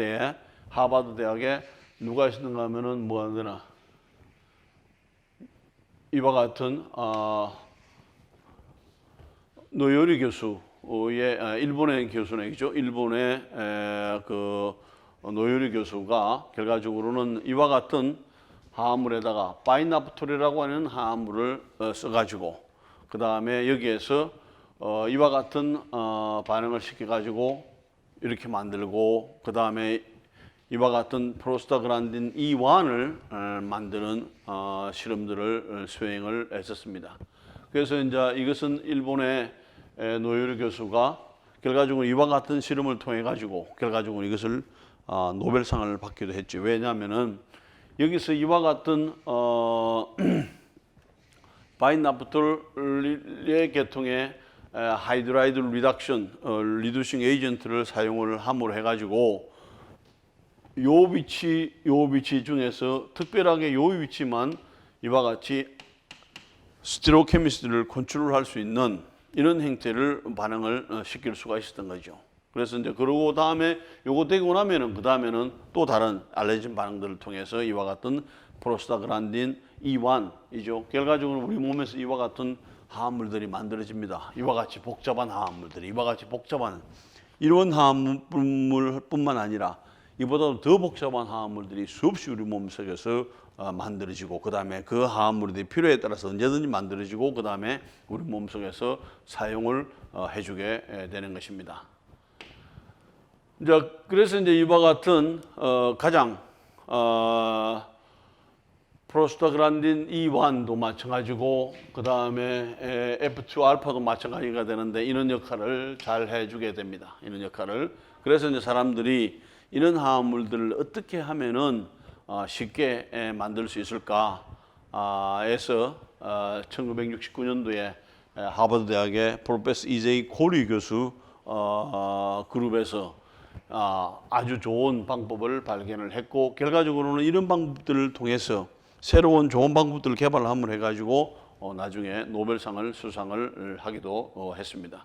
대학에 누가 있었는가 하면은 뭐가 되나 이와 같은 노요리 교수의 일본의 교수네죠. 일본의 그 노요리 교수가 결과적으로는 이와 같은 화합물에다가 바이나프톨이라고 하는 화합물을 써가지고 그 다음에 여기에서 이와 같은 반응을 시켜가지고 이렇게 만들고 그 다음에 이와 같은 프로스타글란딘 E1을 만드는 실험들을 수행을 했었습니다. 그래서 이제 이것은 일본의 노요리 교수가 결과적으로 이와 같은 실험을 통해 가지고 결과적으로 이것을 노벨상을 받기도 했죠. 왜냐하면은 여기서 이와 같은 바이나프톨의 계통의 하이드라이드 리덕션 리두싱 에이전트를 사용을 함으로 해가지고 요 위치 중에서 특별하게 요 위치만 이와 같이 스티로케미스트를 컨트롤할 수 있는 이런 형태를 반응을 시킬 수가 있었던 거죠. 그래서 이제 그러고 다음에 요거 되고 나면은 그 다음에는 또 다른 알레르긴 반응들을 통해서 이와 같은 프로스타글란딘 E1이죠. 결과적으로 우리 몸에서 이와 같은 화합물들이 만들어집니다. 이와 같이 복잡한 화합물들이 이와 같이 복잡한 이런 화합물뿐만 아니라 이보다도 더 복잡한 화합물들이 수없이 우리 몸속에서 만들어지고 그 다음에 그 화합물이 필요에 따라서 언제든지 만들어지고 그 다음에 우리 몸속에서 사용을 해주게 되는 것입니다. 이제 그래서 이제 이와 같은 가장 프로스타글란딘 E1도 마찬가지고 그 다음에 F2 알파도 마찬가지가 되는데 이런 역할을 잘 해주게 됩니다. 이런 역할을. 그래서 이제 사람들이 이런 화합물들을 어떻게 하면은 쉽게 만들 수 있을까 해서 1969년도에 하버드 대학의 프로페서 E.J. 코리 교수 그룹에서 아주 좋은 방법을 발견을 했고 결과적으로는 이런 방법들을 통해서 새로운 좋은 방법들을 개발함을 해가지고 나중에 노벨상을 수상을 하기도 했습니다.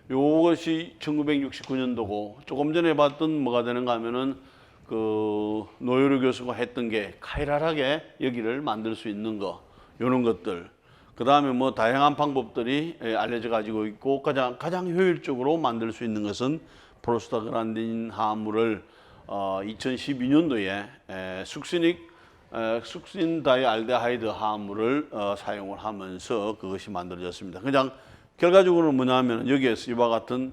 이것이 1969년도고 조금 전에 봤던 뭐가 되는가 하면은 그 노요르 교수가 했던 게 카이랄하게 여기를 만들 수 있는 거 이런 것들 그 다음에 뭐 다양한 방법들이 알려져 가지고 있고 가장 효율적으로 만들 수 있는 것은 프로스타글란딘 화합물을 2012년도에 숙신 다이알데하이드 화합물을 사용을 하면서 그것이 만들어졌습니다. 그냥 결과적으로는 뭐냐면 여기에서 이와 같은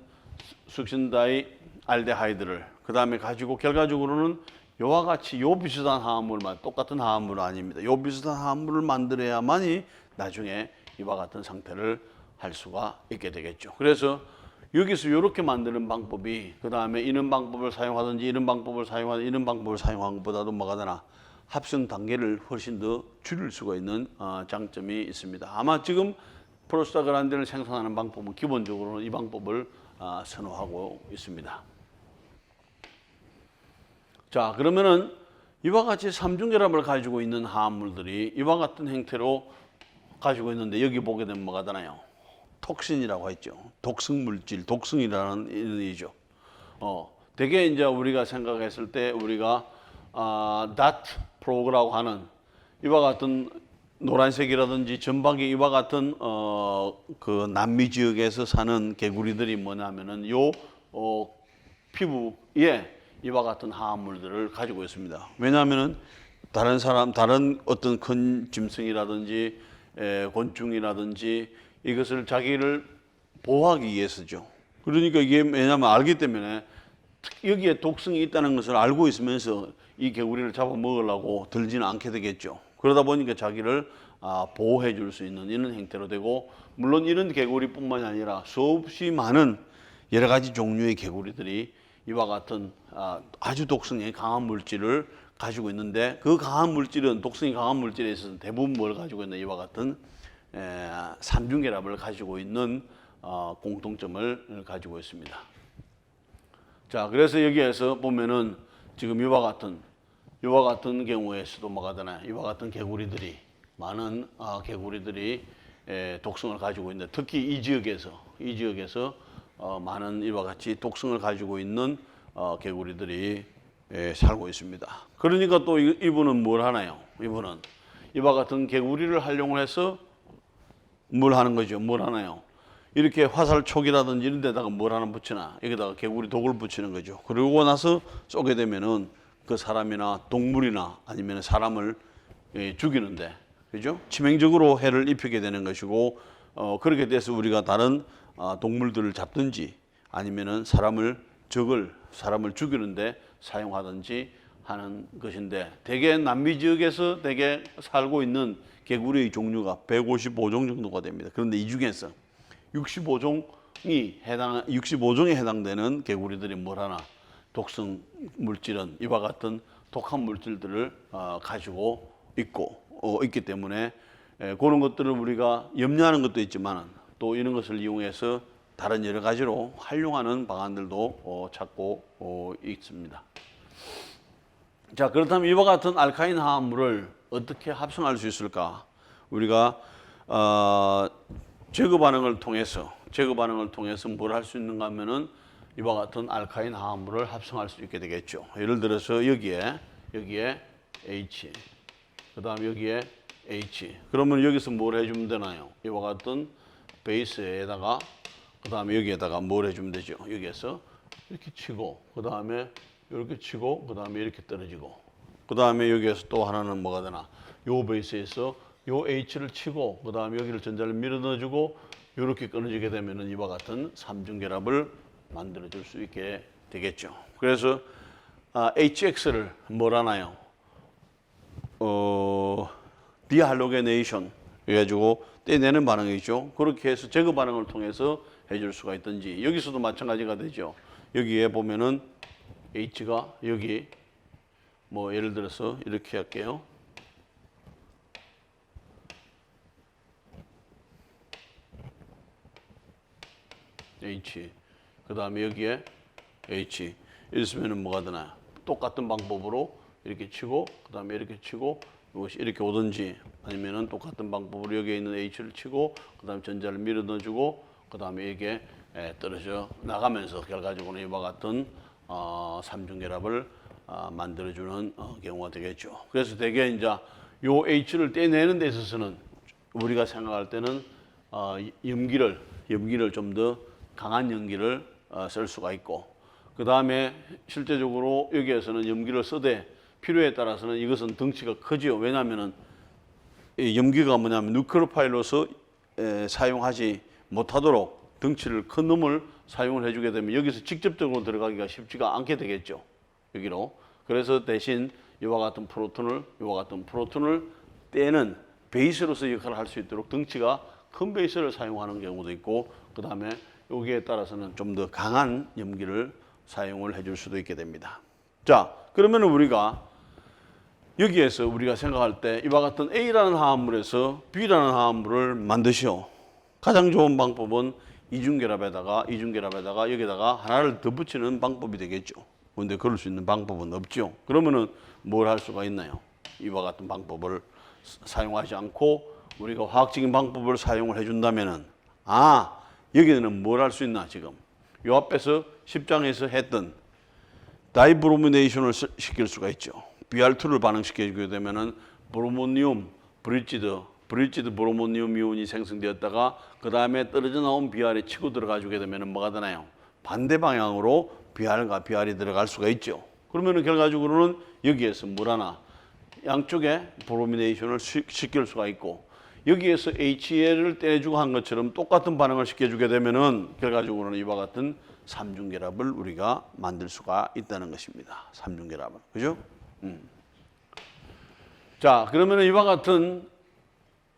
숙신 다이알데하이드를 그 다음에 가지고 결과적으로는 이와 같이 요 비슷한 화합물만 똑같은 화합물은 아닙니다. 요 비슷한 화합물을 만들어야만이 나중에 이와 같은 상태를 할 수가 있게 되겠죠. 그래서 여기서 이렇게 만드는 방법이 그 다음에 이런 방법을 사용하든지 이런 방법을 사용하든지 이런 방법을 사용하는 것보다도 뭐가 되나 합성 단계를 훨씬 더 줄일 수가 있는 장점이 있습니다. 아마 지금 프로스타글란딘을 생산하는 방법은 기본적으로는 이 방법을 선호하고 있습니다. 자, 그러면은 이와 같이 삼중결합을 가지고 있는 화합물들이 이와 같은 형태로 가지고 있는데 여기 보게 되면 뭐가 되나요? 톡신이라고 했죠. 독성물질, 독성이라는 의미죠. 되게 이제 우리가 생각했을 때 우리가 DOT 프로그라고 하는 이와 같은 노란색이라든지 전박이 이와 같은 그 남미 지역에서 사는 개구리들이 뭐냐면은 요 피부에 이와 같은 화합물들을 가지고 있습니다. 왜냐하면은 다른 어떤 큰 짐승이라든지 곤충이라든지 이것을 자기를 보호하기 위해서죠. 그러니까 이게 왜냐하면 알기 때문에 여기에 독성이 있다는 것을 알고 있으면서 이 개구리를 잡아먹으려고 들지는 않게 되겠죠. 그러다 보니까 자기를 보호해 줄 수 있는 이런 형태로 되고, 물론 이런 개구리뿐만이 아니라 수없이 많은 여러 가지 종류의 개구리들이 이와 같은 아주 독성이 강한 물질을 가지고 있는데, 그 강한 물질은 독성이 강한 물질에 있어서 대부분 뭘 가지고 있나, 이와 같은 삼중결합을 가지고 있는 공통점을 가지고 있습니다. 자, 그래서 여기에서 보면은 지금 이와 같은 경우에서도 뭐가 되나, 이와 같은 개구리들이 많은 개구리들이 독성을 가지고 있는데, 특히 이 지역에서 많은 이와 같이 독성을 가지고 있는 개구리들이 살고 있습니다. 그러니까 또 이분은 뭘 하나요? 이분은 이와 같은 개구리를 활용을 해서 뭘 하는 거죠? 뭘 하나요? 이렇게 화살촉이라든지 이런 데다가 뭘 하나 붙이나, 여기다가 개구리 독을 붙이는 거죠. 그러고 나서 쏘게 되면은 그 사람이나 동물이나 아니면 사람을 죽이는데, 그죠? 치명적으로 해를 입히게 되는 것이고, 그렇게 돼서 우리가 다른 동물들을 잡든지 아니면은 사람을 죽이는데 사용하든지 하는 것인데, 대개 남미 지역에서 대개 살고 있는 개구리의 종류가 155종 정도가 됩니다. 그런데 이 중에서 65종에 해당되는 개구리들이 뭘 하나, 독성 물질은 이와 같은 독한 물질들을 가지고 있기 때문에 그런 것들을 우리가 염려하는 것도 있지만, 또 이런 것을 이용해서 다른 여러 가지로 활용하는 방안들도 찾고 있습니다. 자, 그렇다면 이와 같은 알카인 화합물을 어떻게 합성할 수 있을까? 우리가 제거 반응을 통해서 뭘 할 수 있는가 하면은 이와 같은 알카인 화합물을 합성할 수 있게 되겠죠. 예를 들어서 여기에 H, 그다음 여기에 H. 그러면 여기서 뭘 해주면 되나요? 이와 같은 베이스에다가 그다음에 여기에다가 뭘 해주면 되죠? 여기에서 이렇게 치고, 그다음에 이렇게 치고, 그다음에 이렇게 떨어지고, 그다음에 여기에서 또 하나는 뭐가 되나? 요 베이스에서 요 H를 치고, 그다음에 여기를 전자를 밀어 넣어주고, 이렇게 끊어지게 되면은 이와 같은 삼중결합을 만들어 줄 수 있게 되겠죠. 그래서 HX를 뭘 하나요? 디할로게네이션 해가지고 떼내는 반응이죠. 그렇게 해서 제거 반응을 통해서 해줄 수가 있든지, 여기서도 마찬가지가 되죠. 여기에 보면은 H가 여기 뭐 예를 들어서 이렇게 할게요. H, 그 다음에 여기에 H. 이랬으면 뭐가 되나? 똑같은 방법으로 이렇게 치고, 그 다음에 이렇게 치고, 이것이 이렇게 오든지, 아니면은 똑같은 방법으로 여기에 있는 H를 치고, 그 다음에 전자를 밀어 넣어주고, 그 다음에 이게 떨어져 나가면서 결과적으로 이와 같은 삼중결합을 만들어주는 경우가 되겠죠. 그래서 대개 이제 요 H를 떼내는 데 있어서는 우리가 생각할 때는 염기를 좀 더 강한 염기를 쓸 수가 있고, 그 다음에 실제적으로 여기에서는 염기를 쓰되 필요에 따라서는 이것은 덩치가 크지요. 왜냐하면은 염기가 뭐냐면 누클로파일로서 사용하지 못하도록 덩치를 큰 놈을 사용을 해주게 되면 여기서 직접적으로 들어가기가 쉽지가 않게 되겠죠. 여기로. 그래서 대신 이와 같은 프로톤을 떼는 베이스로서 역할을 할 수 있도록 덩치가 큰 베이스를 사용하는 경우도 있고, 그 다음에 여기에 따라서는 좀 더 강한 염기를 사용을 해줄 수도 있게 됩니다. 자, 그러면 우리가 여기에서 우리가 생각할 때 이와 같은 A라는 화합물에서 B라는 화합물을 만드시오. 가장 좋은 방법은 이중결합에다가 여기다가 하나를 더 붙이는 방법이 되겠죠. 그런데 그럴 수 있는 방법은 없죠. 그러면은 뭘 할 수가 있나요? 이와 같은 방법을 사용하지 않고 우리가 화학적인 방법을 사용을 해준다면은, 여기는 뭘 할 수 있나? 지금 요 앞에서 10장에서 했던 다이브로미네이션을 시킬 수가 있죠. BR2를 반응시켜주게 되면은 브로모늄, 브릿지드 브로모늄 이온이 생성되었다가 그 다음에 떨어져 나온 BR에 치고 들어가 주게 되면은 뭐가 되나요? 반대 방향으로 BR과 BR이 들어갈 수가 있죠. 그러면은 결과적으로는 여기에서 물 하나 양쪽에 브로미네이션을 시킬 수가 있고 여기에서 HA를 떼주고 한 것처럼 똑같은 반응을 시켜주게 되면은 결과적으로는 이와 같은 삼중결합을 우리가 만들 수가 있다는 것입니다. 삼중결합을. 그죠? 자, 그러면은 이와 같은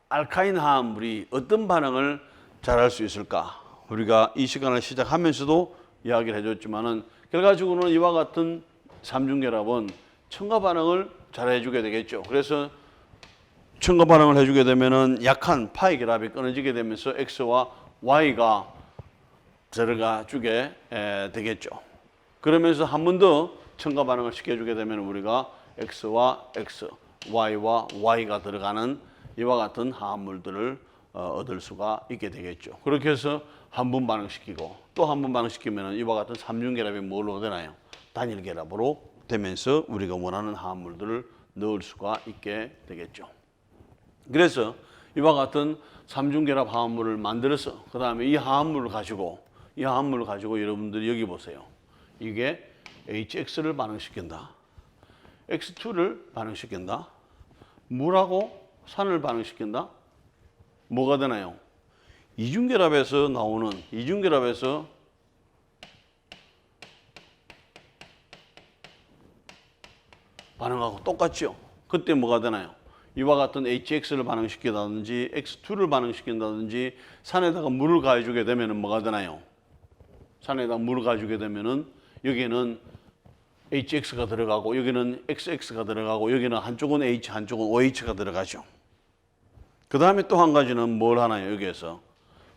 알카인 화합물이 어떤 반응을 잘할 수 있을까? 우리가 이 시간을 시작하면서도 이야기를 해줬지만은 결과적으로는 이와 같은 삼중결합은 첨가 반응을 잘 해주게 되겠죠. 그래서 첨가 반응을 해주게 되면은 약한 파이 결합이 끊어지게 되면서 X와 Y가 들어가 주게 되겠죠. 그러면서 한 번 더 첨가 반응을 시켜주게 되면 우리가 X와 X, Y와 Y가 들어가는 이와 같은 화합물들을 얻을 수가 있게 되겠죠. 그렇게 해서 한 번 반응시키고 또 한 번 반응시키면 이와 같은 삼중결합이 뭘로 되나요? 단일결합으로 되면서 우리가 원하는 화합물들을 넣을 수가 있게 되겠죠. 그래서 이와 같은 삼중결합 화합물을 만들어서 그 다음에 이 화합물을 가지고 여러분들이 여기 보세요. 이게 HX를 반응시킨다. X2를 반응시킨다. 물하고 산을 반응시킨다. 뭐가 되나요? 이중결합에서 나오는 이중결합에서 반응하고 똑같죠. 그때 뭐가 되나요? 이와 같은 HX를 반응시킨다든지 X2를 반응시킨다든지 산에다가 물을 가해주게 되면 뭐가 되나요? 산에다가 물을 가해주게 되면은 여기는 HX가 들어가고 여기는 XX가 들어가고 여기는 한쪽은 H 한쪽은 OH가 들어가죠. 그 다음에 또 한 가지는 뭘 하나요? 여기에서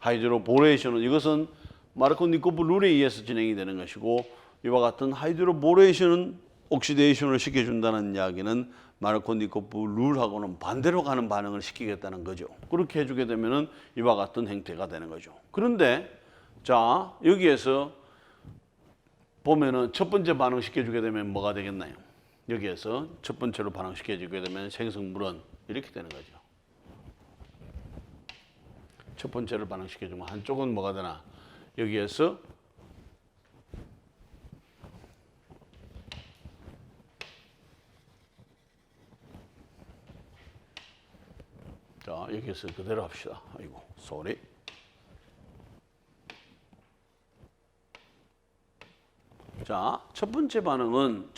하이드로보레이션은 이것은 마르코니코프 룰에 의해서 진행이 되는 것이고 이와 같은 하이드로보레이션은 옥시데이션을 시켜준다는 이야기는 마르코니코프 룰하고는 반대로 가는 반응을 시키겠다는 거죠. 그렇게 해주게 되면은 이와 같은 형태가 되는 거죠. 그런데 자 여기에서 보면은 첫 번째 반응 시켜주게 되면 뭐가 되겠나요? 여기에서 첫 번째로 반응 시켜주게 되면 생성물은 이렇게 되는 거죠. 첫 번째를 반응 시켜주면 한쪽은 뭐가 되나? 여기에서 자, 여기서 그대로 합시다. 아이고, 쏘리. 자, 첫 번째 반응은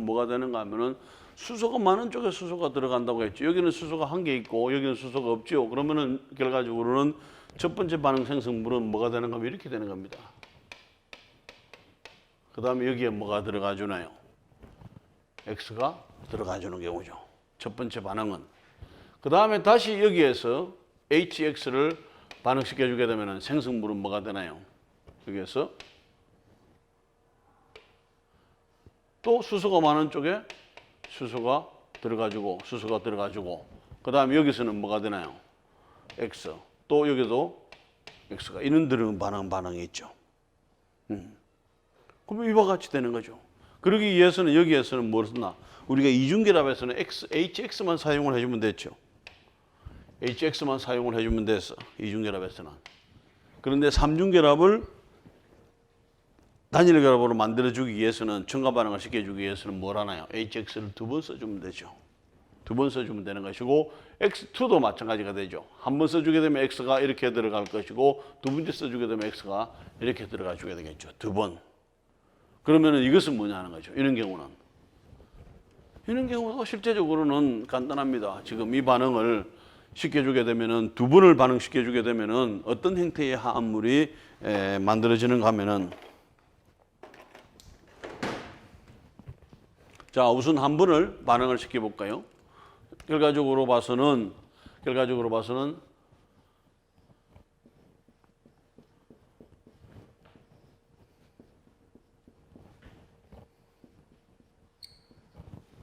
뭐가 되는가 하면은 수소가 많은 쪽에 수소가 들어간다고 했죠. 여기는 수소가 한 개 있고 여기는 수소가 없죠. 그러면은 결과적으로는 첫 번째 반응 생성물은 뭐가 되는가 하면 이렇게 되는 겁니다. 그 다음에 여기에 뭐가 들어가 주나요? X가 들어가 주는 경우죠. 첫 번째 반응은. 그 다음에 다시 여기에서 HX를 반응시켜 주게 되면 생성물은 뭐가 되나요? 여기에서 또 수소가 많은 쪽에 수소가 들어가주고 그 다음에 여기서는 뭐가 되나요? X. 또 여기도 X가 이런 들은 반응이 있죠. 그럼 이와 같이 되는 거죠. 그러기 위해서는 여기에서는 뭘 쓰나? 우리가 이중결합에서는 HX만 사용을 해주면 됐죠. HX만 사용을 해주면 됐어. 이중결합에서는. 그런데 삼중결합을 단일 결합으로 만들어주기 위해서는 첨가 반응을 시켜주기 위해서는 뭘 하나요? HX를 두 번 써주면 되죠. 두 번 써주면 되는 것이고 X2도 마찬가지가 되죠. 한 번 써주게 되면 X가 이렇게 들어갈 것이고 두 번째 써주게 되면 X가 이렇게 들어가 주게 되겠죠. 두 번. 그러면은 이것은 뭐냐 하는 거죠. 이런 경우도 실제적으로는 간단합니다. 지금 이 반응을 시켜주게 되면은 두 번을 반응시켜주게 되면은 어떤 형태의 화합물이 만들어지는가 하면은 자, 우선 한 번을 반응을 시켜볼까요? 결과적으로 봐서는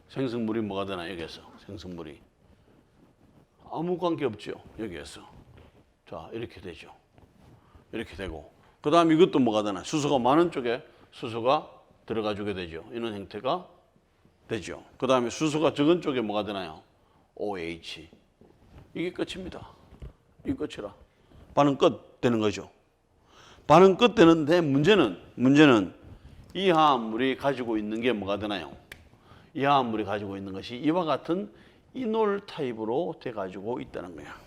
생성물이 뭐가 되나 여기에서 생성물이 아무 관계 없죠. 여기에서 자 이렇게 되죠. 이렇게 되고 그 다음 이것도 뭐가 되나 수소가 많은 쪽에 수소가 들어가 주게 되죠. 이런 형태가 되죠. 그 다음에 수소가 적은 쪽에 뭐가 되나요? OH. 이게 끝입니다. 이게 끝이라. 반응 끝 되는 거죠. 반응 끝 되는데 문제는 이 화합물이 가지고 있는 게 뭐가 되나요? 이 화합물이 가지고 있는 것이 이와 같은 이놀 타입으로 돼 가지고 있다는 거야.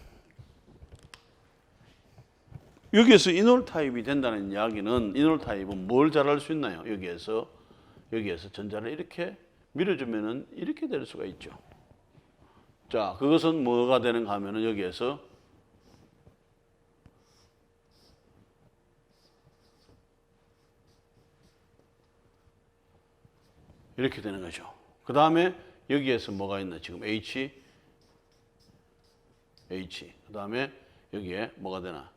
여기에서 이놀 타입이 된다는 이야기는 이놀 타입은 뭘 잘할 수 있나요? 여기에서 전자를 이렇게 밀어주면은 이렇게 될 수가 있죠. 자, 그것은 뭐가 되는가 하면은 여기에서 이렇게 되는 거죠. 그 다음에 여기에서 뭐가 있나? 지금 H. 그 다음에 여기에 뭐가 되나?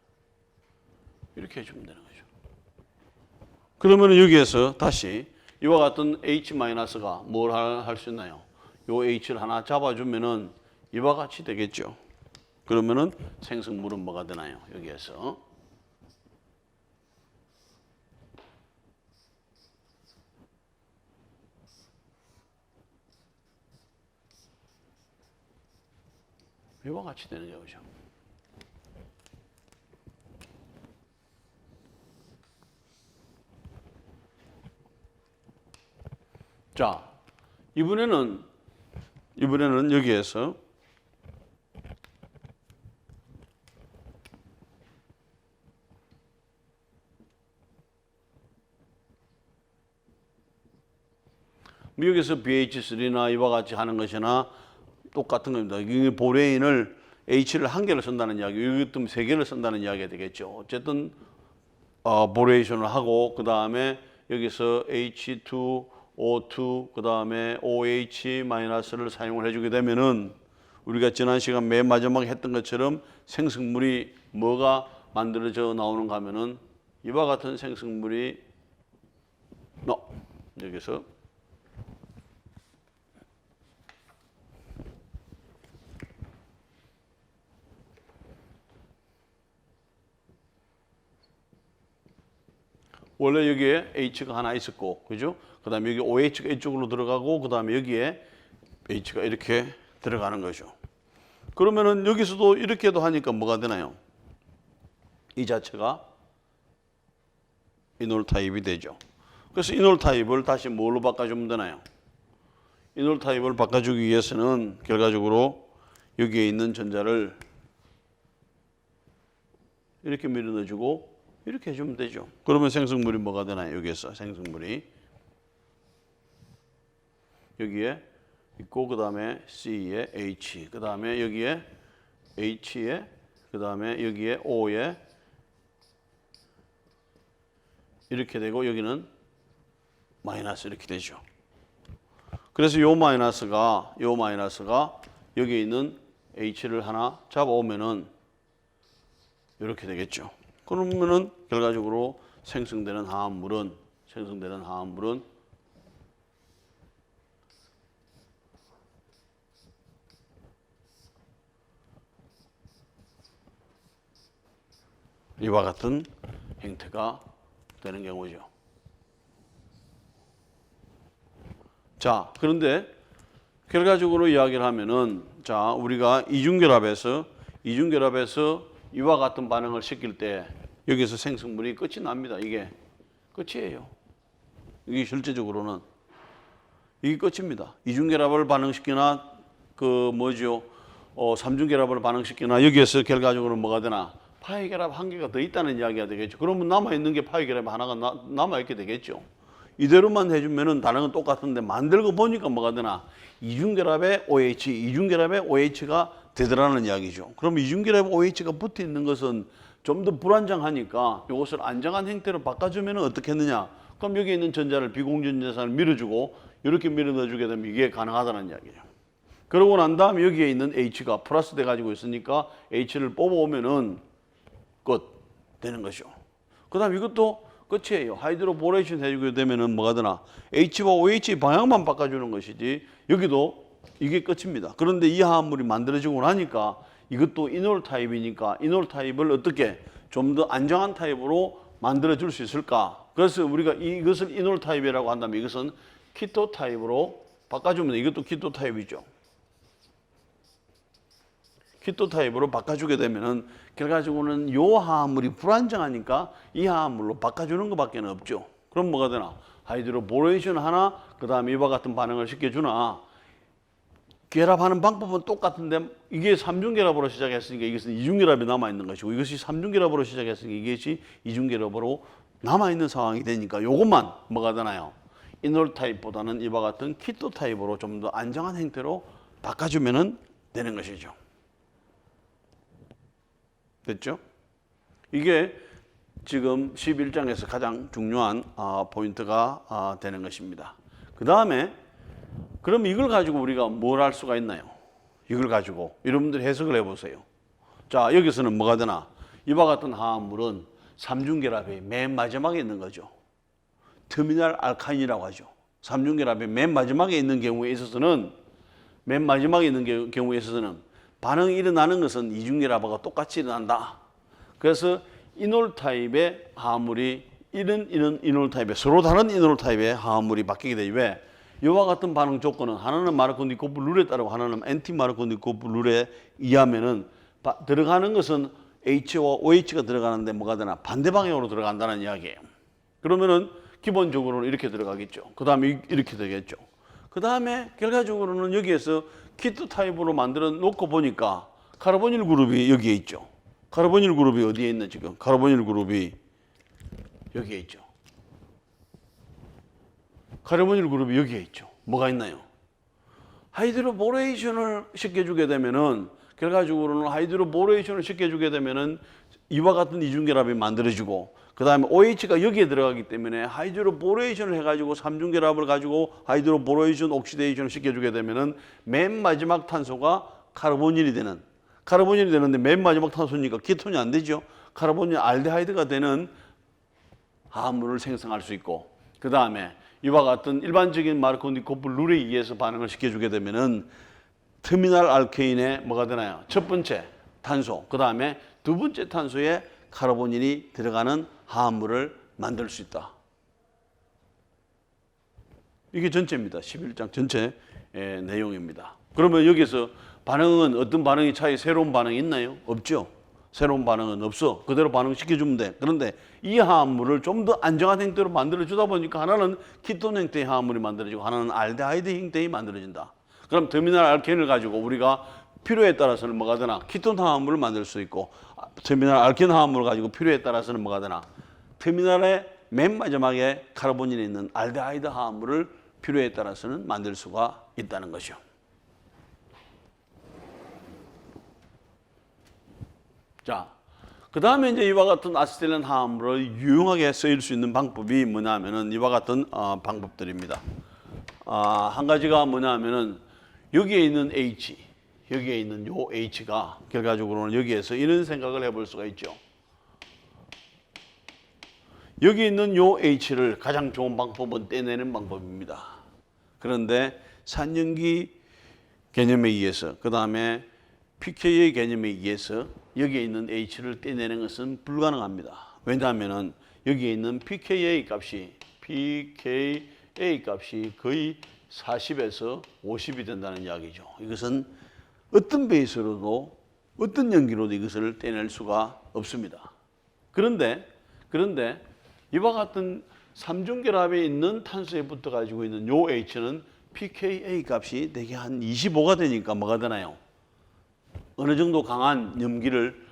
이렇게 해주면 되는 거죠. 그러면 여기에서 다시 이와 같은 H-가 뭘 할 수 있나요? 요 H를 하나 잡아주면은 이와 같이 되겠죠. 그러면은 생성물은 뭐가 되나요? 여기에서. 이와 같이 되는 거죠. 자, 이번에는 여기에서 여기서 BH3나 이와 같이 하는 것이나 똑같은 겁니다. 이 보레인을 H를 한 개를 쓴다는 이야기, 이것도 세 개를 쓴다는 이야기가 되겠죠. 어쨌든 보레이션을 하고 그 다음에 여기서 H2O2 그 다음에 OH-를 사용을 해주게 되면은 우리가 지난 시간 맨 마지막에 했던 것처럼 생성물이 뭐가 만들어져 나오는가 하면은 이와 같은 생성물이 여기서 원래 여기에 H가 하나 있었고, 그죠? 그 다음에 여기 OH가 이쪽으로 들어가고, 그 다음에 여기에 H가 이렇게 들어가는 거죠. 그러면은 여기서도 이렇게도 하니까 뭐가 되나요? 이 자체가 이놀 타입이 되죠. 그래서 이놀 타입을 다시 뭘로 바꿔주면 되나요? 이놀 타입을 바꿔주기 위해서는 결과적으로 여기에 있는 전자를 이렇게 밀어넣어주고 이렇게 해주면 되죠. 그러면 생성물이 뭐가 되나요? 여기에서 생성물이 여기에 있고 그 다음에 C에 H 그 다음에 여기에 H에 그 다음에 여기에 O에 이렇게 되고 여기는 마이너스 이렇게 되죠. 그래서 요 마이너스가 여기에 있는 H를 하나 잡아오면은 이렇게 되겠죠. 그러면은 결과적으로 생성되는 화합물은 이와 같은 형태가 되는 경우죠. 자, 그런데 결과적으로 이야기를 하면은 자, 우리가 이중결합에서 이와 같은 반응을 시킬 때 여기서 생성물이 끝이 납니다. 이게 끝이에요. 이게 실제적으로는 이게 끝입니다. 이중결합을 반응시키나 삼중결합을 반응시키나 여기에서 결과적으로 뭐가 되나 파이결합 한 개가 더 있다는 이야기가 되겠죠. 그러면 남아있는 게 파이결합 하나가 남아있게 되겠죠. 이대로만 해주면은 다른 건 똑같은데 만들고 보니까 뭐가 되나 이중결합의 OH가 되더라는 이야기죠. 그럼 이중결합 OH가 붙어 있는 것은 좀 더 불안정하니까 이것을 안정한 형태로 바꿔주면 어떻게 했느냐? 그럼 여기 있는 전자를 비공전자산을 밀어주고 이렇게 밀어넣어주게 되면 이게 가능하다는 이야기죠. 그러고 난 다음에 여기에 있는 H가 플러스 돼 가지고 있으니까 H를 뽑아오면은 끝 되는 거죠. 그 다음 이것도 끝이에요. 하이드로보레이션 해주게 되면은 뭐가 되나? H와 OH 방향만 바꿔주는 것이지 여기도 이게 끝입니다. 그런데 이 화합물이 만들어지고 나니까 이것도 이놀 타입이니까 이놀 타입을 어떻게 좀 더 안정한 타입으로 만들어 줄 수 있을까? 그래서 우리가 이것을 이놀 타입이라고 한다면 이것은 키토 타입으로 바꿔주면 이것도 키토 타입이죠. 키토 타입으로 바꿔주게 되면은 결과적으로는 요 화합물이 불안정하니까 이 화합물로 바꿔주는 것밖에 없죠. 그럼 뭐가 되나? 하이드로보레이션 하나, 그 다음에 이와 같은 반응을 시켜주나. 결합하는 방법은 똑같은데 이게 삼중결합으로 시작했으니까 이것은 이중결합이 남아있는 것이고 이것이 삼중결합으로 시작했으니까 이것이 이중결합으로 남아있는 상황이 되니까 요것만 뭐가 되나요? 이놀 타입보다는 이와 같은 키토 타입으로 좀 더 안정한 형태로 바꿔주면 되는 것이죠. 됐죠? 이게 지금 11장에서 가장 중요한 포인트가 되는 것입니다. 그 다음에 그럼 이걸 가지고 우리가 뭘 할 수가 있나요? 이걸 가지고 여러분들 해석을 해보세요. 자, 여기서는 뭐가 되나? 이와 같은 화합물은 삼중결합이 맨 마지막에 있는 거죠. 터미널 알카인이라고 하죠. 삼중결합이 맨 마지막에 있는 경우에 있어서는 반응이 일어나는 것은 이중결합하고 똑같이 일어난다. 그래서 이놀 타입의 화합물이 이런 이놀 타입의 서로 다른 이놀 타입의 화합물이 바뀌게 되죠. 왜? 이와 같은 반응 조건은 하나는 마르코니코프 룰에 따르고 하나는 엔티 마르코니코프 룰에 의하면은 들어가는 것은 H와 OH가 들어가는데 뭐가 되나? 반대 방향으로 들어간다는 이야기예요. 그러면은 기본적으로는 이렇게 들어가겠죠. 그 다음에 이렇게 되겠죠. 그 다음에 결과적으로는 여기에서 키토 타입으로 만들어 놓고 보니까 카르보닐 그룹이 여기에 있죠. 카르보닐 그룹이 어디에 있나 지금? 카르보닐 그룹이 여기에 있죠. 카르보닐 그룹이 여기에 있죠. 뭐가 있나요? 하이드로보레이션을 시켜주게 되면은 결과적으로는 하이드로보레이션을 시켜주게 되면은 이와 같은 이중결합이 만들어지고 그 다음에 OH가 여기에 들어가기 때문에 하이드로보레이션을 해가지고 삼중결합을 가지고 하이드로보레이션 옥시데이션을 시켜주게 되면은 맨 마지막 탄소가 카르보닐이 되는데 맨 마지막 탄소니까 키톤이 안 되죠. 카르보닐 알데하이드가 되는 화합물을 생성할 수 있고 그 다음에 이와 같은 일반적인 마르코니코프 룰에 의해서 반응을 시켜주게 되면은 터미널 알케인에 뭐가 되나요? 첫 번째 탄소, 그 다음에 두 번째 탄소에 카르보닐이 들어가는 화합물을 만들 수 있다. 이게 전체입니다. 11장 전체 내용입니다. 그러면 여기서 반응은 어떤 반응이 새로운 반응이 있나요? 없죠. 새로운 반응은 없어. 그대로 반응시켜주면 돼. 그런데 이 화합물을 좀 더 안정한 형태로 만들어주다 보니까 하나는 키톤 형태의 화합물이 만들어지고 하나는 알데하이드 형태의 만들어진다. 그럼 터미널 알케인을 가지고 우리가 필요에 따라서는 뭐가 되나? 키톤 화합물을 만들 수 있고 터미널 알케인 화합물을 가지고 필요에 따라서는 뭐가 되나? 터미널의 맨 마지막에 카르보닐이 있는 알데하이드 화합물을 필요에 따라서는 만들 수가 있다는 것이죠. 자, 그 다음에 이제 이와 같은 아세틸렌 화합물을 유용하게 쓰일 수 있는 방법이 뭐냐면은 이와 같은 방법들입니다. 한 가지가 뭐냐면은 여기에 있는 여기에 있는 요 H가 결과적으로는 여기에서 이런 생각을 해볼 수가 있죠. 여기 있는 요 H를 가장 좋은 방법은 떼내는 방법입니다. 그런데 산염기 개념에 의해서 그 다음에 pKa 개념에 의해서 여기에 있는 H를 떼내는 것은 불가능합니다. 왜냐하면 여기에 있는 pKa 값이 거의 40에서 50이 된다는 이야기죠. 이것은 어떤 베이스로도 어떤 연기로도 이것을 떼낼 수가 없습니다. 그런데 이와 같은 삼중결합에 있는 탄소에 붙어 가지고 있는 요 H는 pKa 값이 대개 한 25가 되니까 뭐가 되나요? 어느 정도 강한 염기를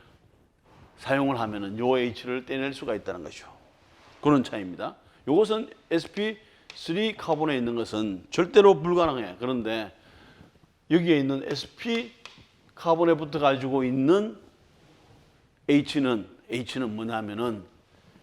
사용을 하면은 요 H를 떼낼 수가 있다는 거죠. 그런 차이입니다. 이것은 sp3 카본에 있는 것은 절대로 불가능해요. 그런데 여기에 있는 sp 카본에 붙어 가지고 있는 H는 뭐냐면은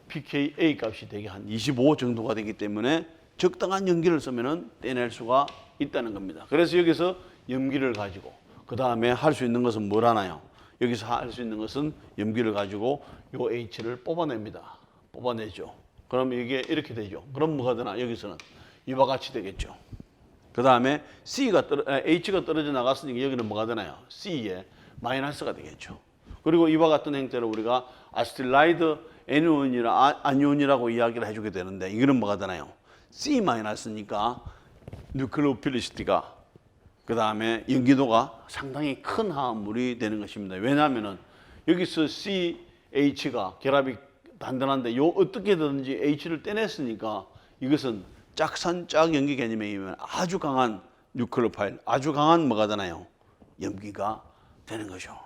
pKa 값이 되게 한 25 정도가 되기 때문에 적당한 염기를 쓰면은 떼낼 수가 있다는 겁니다. 그래서 여기서 염기를 가지고 그 다음에 할 수 있는 것은 뭘 하나요? 여기서 할 수 있는 것은 염기를 가지고 요 H를 뽑아내죠. 그럼 이게 이렇게 되죠. 그럼 뭐가 되나? 여기서는 이와 같이 되겠죠. 그 다음에 H가 떨어져 나갔으니까 여기는 뭐가 되나요? C에 마이너스가 되겠죠. 그리고 이와 같은 형태로 우리가 아세틸라이드 N이온이나 아니온이라고 이야기를 해주게 되는데 이거는 뭐가 되나요? C-니까 뉴클레오필리시티가 그 다음에 연기도가 상당히 큰 화합물이 되는 것입니다. 왜냐하면은 여기서 CH가 결합이 단단한데 요 어떻게든지 H를 떼냈으니까 이것은 짝산짝 연기 개념에 의하면 아주 강한 뉴클레오파일, 아주 강한 뭐가 되나요? 염기가 되는 거죠.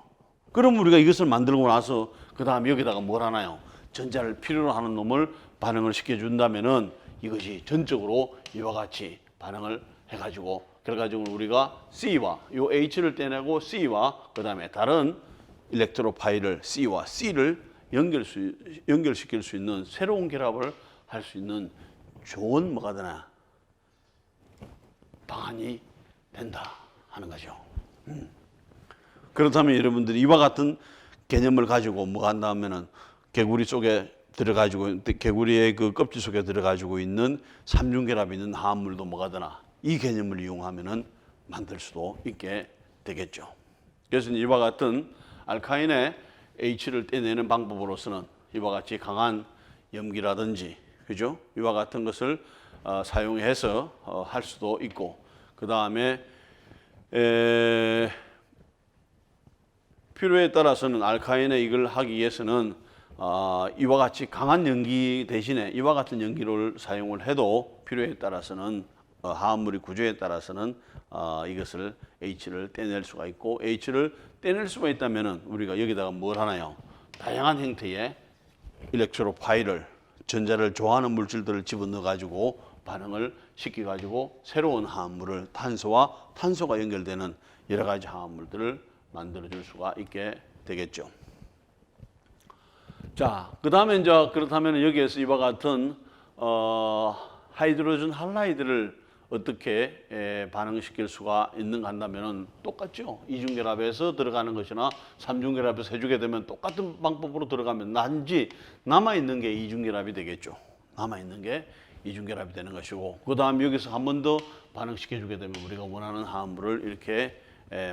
그럼 우리가 이것을 만들고 나서 그 다음 여기다가 뭘 하나요? 전자를 필요로 하는 놈을 반응을 시켜준다면은 이것이 전적으로 이와 같이 반응을 해가지고 결과적으로 우리가 C와 요 H를 떼내고 C와 그 다음에 다른 일렉트로파일을 C와 C를 연결시킬 수 있는 새로운 결합을 할 수 있는 좋은 뭐가 되나 방안이 된다 하는 거죠. 그렇다면 여러분들이 이와 같은 개념을 가지고 뭐 한다면은 개구리 속에 들어가지고 개구리의 그 껍질 속에 들어가지고 있는 삼중결합이 있는 화합물도 뭐가 되나 이 개념을 이용하면은 만들 수도 있게 되겠죠. 그래서 이와 같은 알카인의 H를 떼내는 방법으로서는 이와 같이 강한 염기라든지 그죠? 이와 같은 것을 사용해서 할 수도 있고 그 다음에 필요에 따라서는 알카인의 이걸 하기 위해서는 이와 같이 강한 연기 대신에 이와 같은 연기를 사용을 해도 필요에 따라서는 화합물의 구조에 따라서는 이것을 H를 떼낼 수가 있고 H를 떼낼 수가 있다면은 우리가 여기다가 뭘 하나요? 다양한 형태의 일렉트로파일을 전자를 좋아하는 물질들을 집어넣어 가지고 반응을 시켜 가지고 새로운 화합물을 탄소와 탄소가 연결되는 여러 가지 화합물들을 만들어 줄 수가 있게 되겠죠. 자, 그다음에 이제 그렇다면 여기에서 이와 같은 하이드로젠 할라이드를 어떻게 반응시킬 수가 있는가 한다면은 똑같죠. 이중결합에서 들어가는 것이나 삼중결합에서 해주게 되면 똑같은 방법으로 들어가면 단지 남아있는 게 이중결합이 되겠죠. 남아있는 게 이중결합이 되는 것이고 그 다음 여기서 한 번 더 반응시켜주게 되면 우리가 원하는 화합물을 이렇게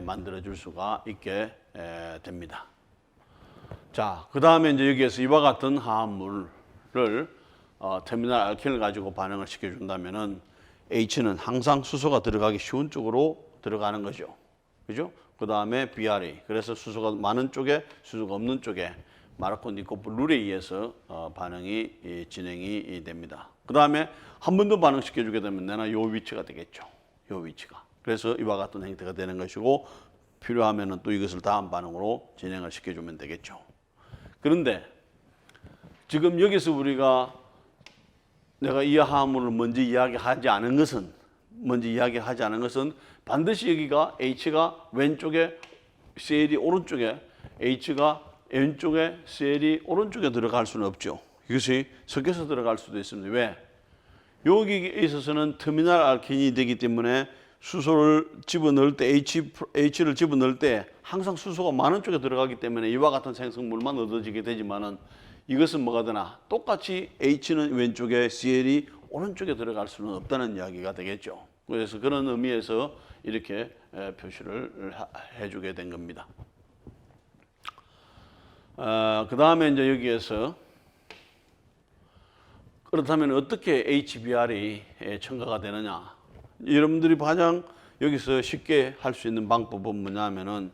만들어줄 수가 있게 됩니다. 자, 그 다음에 이제 여기에서 이와 같은 화합물을 터미널 알켄을 가지고 반응을 시켜준다면은 H는 항상 수소가 들어가기 쉬운 쪽으로 들어가는 거죠. 그죠? 그 다음에 BRE. 그래서 수소가 많은 쪽에 수소가 없는 쪽에 마르코니코프 룰에 의해서 반응이 진행이 됩니다. 그 다음에 한 번 더 반응시켜주게 되면 내나 요 위치가 되겠죠. 요 위치가. 그래서 이와 같은 형태가 되는 것이고 필요하면은 또 이것을 다음 반응으로 진행을 시켜주면 되겠죠. 그런데 지금 여기서 우리가 내가 이 화합물을 먼저 이야기하지 않은 것은 반드시 여기가 H가 왼쪽에 CL이 오른쪽에 H가 왼쪽에 CL이 오른쪽에 들어갈 수는 없죠. 이것이 섞여서 들어갈 수도 있습니다. 왜? 여기에 있어서는 터미널 알켄이 되기 때문에 수소를 집어넣을 때 H를 집어넣을 때 항상 수소가 많은 쪽에 들어가기 때문에 이와 같은 생성물만 얻어지게 되지만은 이것은 뭐가 되나 똑같이 H는 왼쪽에 CL이 오른쪽에 들어갈 수는 없다는 이야기가 되겠죠. 그래서 그런 의미에서 이렇게 표시를 해주게 된 겁니다. 그 다음에 이제 여기에서 그렇다면 어떻게 HBr이 첨가가 되느냐? 여러분들이 가장 여기서 쉽게 할 수 있는 방법은 뭐냐면은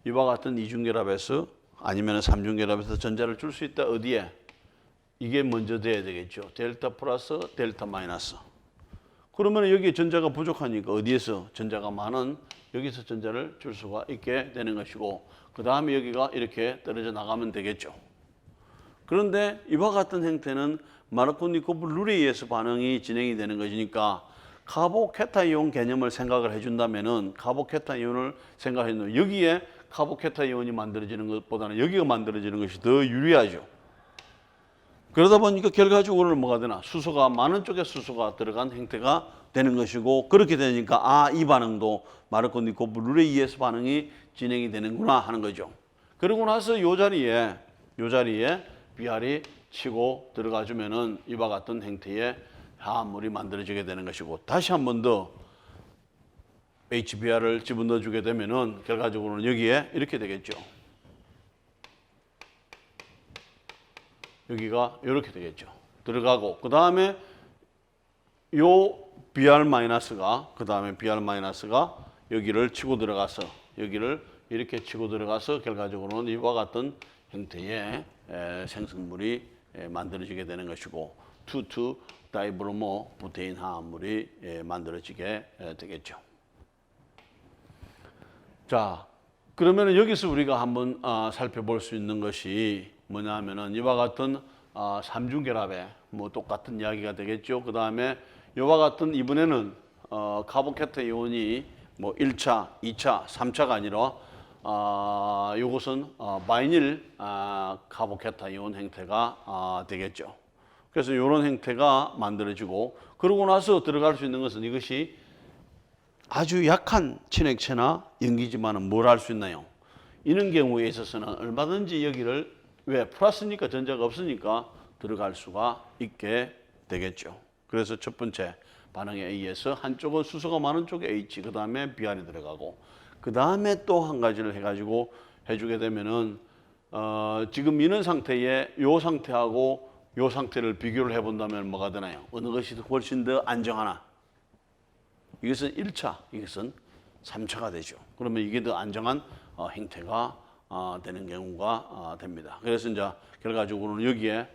이와 같은 이중결합에서 아니면 삼중결합에서 전자를 줄 수 있다. 어디에? 이게 먼저 돼야 되겠죠. 델타 플러스 델타 마이너스. 그러면 여기 전자가 부족하니까 어디에서 전자가 많은 여기서 전자를 줄 수가 있게 되는 것이고 그 다음에 여기가 이렇게 떨어져 나가면 되겠죠. 그런데 이와 같은 형태는 마르코니코프 룰에 의해서 반응이 진행이 되는 것이니까 카보케타이온 개념을 생각을 해준다면은 카보케타이온을 생각해준다면 여기에 카보케타이온이 만들어지는 것보다는 여기가 만들어지는 것이 더 유리하죠. 그러다 보니까 결과적으로는 뭐가 되나? 수소가 많은 쪽에 수소가 들어간 형태가 되는 것이고 그렇게 되니까 이 반응도 마르코니코프 룰에 의해서 반응이 진행이 되는구나 하는 거죠. 그러고 나서 요 자리에 BR이 치고 들어가 주면은 이와 같은 형태의 화합물이 만들어지게 되는 것이고 다시 한 번 더 HBr을 집어넣어 주게 되면은 결과적으로는 여기에 이렇게 되겠죠. 여기가 이렇게 되겠죠. 들어가고 그 다음에 요 Br-가 그 다음에 Br-가 여기를 치고 들어가서 여기를 이렇게 치고 들어가서 결과적으로는 이와 같은 형태의 생성물이 만들어지게 되는 것이고 2,2 다이브로모 부테인 화합물이 만들어지게 되겠죠. 자, 그러면 여기서 우리가 한번 살펴볼 수 있는 것이 뭐냐면은 이와 같은 삼중결합에 뭐 똑같은 이야기가 되겠죠. 그 다음에 이와 같은 이번에는 카보케타이온이 뭐 1차, 2차, 3차가 아니라 이것은 바이닐 카보케타이온 형태가 되겠죠. 그래서 이런 형태가 만들어지고 그러고 나서 들어갈 수 있는 것은 이것이 아주 약한 친액체나 염기지만은 뭘 할 수 있나요? 이런 경우에 있어서는 얼마든지 여기를 왜 플러스니까 전자가 없으니까 들어갈 수가 있게 되겠죠. 그래서 첫 번째 반응에 의해서 한쪽은 수소가 많은 쪽에 H, 그 다음에 Br이 들어가고 그 다음에 또 한 가지를 해가지고 해주게 되면은 지금 있는 상태에 요 상태하고 요 상태를 비교를 해본다면 뭐가 되나요? 어느 것이 훨씬 더 안정하나? 이것은 1차, 이것은 3차가 되죠. 그러면 이게 더 안정한 형태가 되는 경우가 됩니다. 그래서 이제 결과적으로는 여기에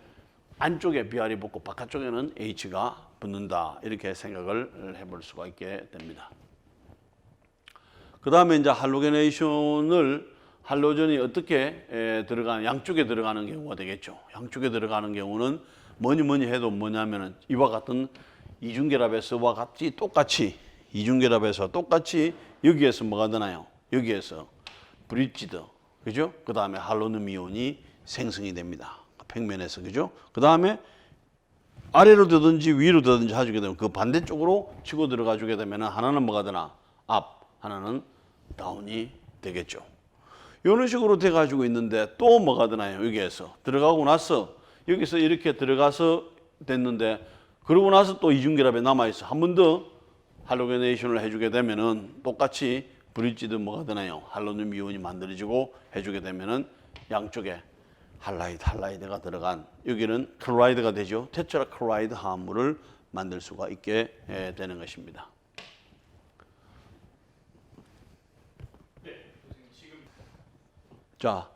안쪽에 Br이 붙고 바깥쪽에는 H가 붙는다. 이렇게 생각을 해볼 수가 있게 됩니다. 그 다음에 이제 할로전이 어떻게 들어가는, 양쪽에 들어가는 경우가 되겠죠. 양쪽에 들어가는 경우는 뭐니 해도 뭐냐면은 이와 같은 이중결합에서와 같이 똑같이 이중결합에서 똑같이 여기에서 뭐가 되나요? 여기에서 브릿지드, 그죠? 그 다음에 할로늄 이온이 생성이 됩니다. 평면에서, 그죠? 그 다음에 아래로 되든지 위로 되든지 해주게 되면 그 반대쪽으로 치고 들어가 주게 되면 하나는 뭐가 되나? 업, 하나는 다운이 되겠죠. 이런 식으로 돼 가지고 있는데 또 뭐가 되나요? 여기에서 들어가고 나서 여기서 이렇게 들어가서 됐는데 그러고 나서 또 이중결합에 남아있어. 한 번 더 할로게네이션을 해주게 되면은 똑같이 브릿지드 뭐가 되나요? 할로늄 이온이 만들어지고 해주게 되면은 양쪽에 할라이드가 들어간 여기는 클로라이드가 되죠. 테트라 클로라이드 화합물을 만들 수가 있게 되는 것입니다. 자,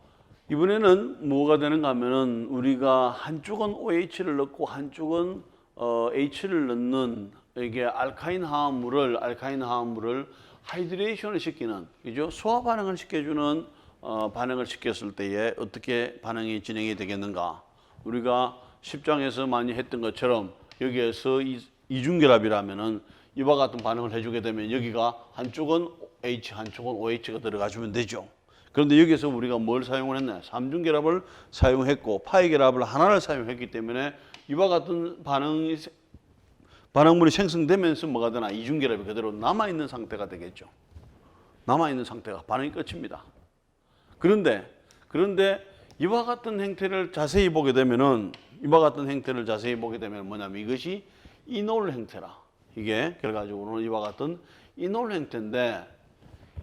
이번에는 뭐가 되는가 하면은 우리가 한쪽은 OH를 넣고 한쪽은 H를 넣는 이게 알카인 화합물을 하이드레이션을 시키는, 그죠? 소화 반응을 시켜주는 반응을 시켰을 때에 어떻게 반응이 진행이 되겠는가? 우리가 10장에서 많이 했던 것처럼 여기에서 이중결합이라면은 이와 같은 반응을 해주게 되면 여기가 한쪽은 H, 한쪽은 OH가 들어가 주면 되죠. 그런데 여기서 우리가 뭘 사용을 했나요? 삼중결합을 사용했고 파이결합을 하나를 사용했기 때문에 이와 같은 반응물이 생성되면서 뭐가 되나? 이중결합이 그대로 남아있는 상태가 되겠죠. 남아있는 상태가 반응이 끝입니다. 그런데 이와 같은 형태를 자세히 보게 되면은 뭐냐면 이것이 이놀 형태라. 이게 결과적으로는 이와 같은 이놀 형태인데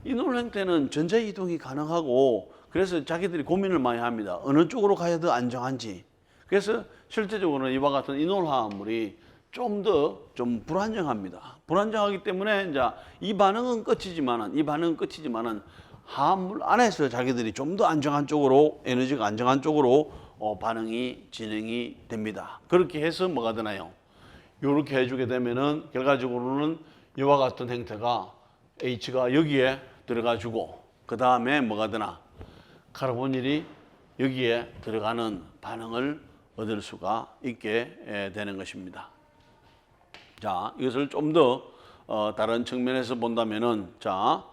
이놀 형태는 전자 이동이 가능하고 그래서 자기들이 고민을 많이 합니다. 어느 쪽으로 가야 더 안정한지. 그래서 실제적으로는 이와 같은 이놀 화합물이 좀 불안정합니다. 불안정하기 때문에 이제 이 반응은 끝이지만은 화합물 안에서 자기들이 좀 더 안정한 쪽으로 에너지가 안정한 쪽으로 반응이 진행이 됩니다. 그렇게 해서 뭐가 되나요? 이렇게 해주게 되면은 결과적으로는 이와 같은 형태가 H가 여기에 들어가주고 그 다음에 뭐가 되나? 카르보닐이 여기에 들어가는 반응을 얻을 수가 있게 되는 것입니다. 자, 이것을 좀 더 다른 측면에서 본다면은 자,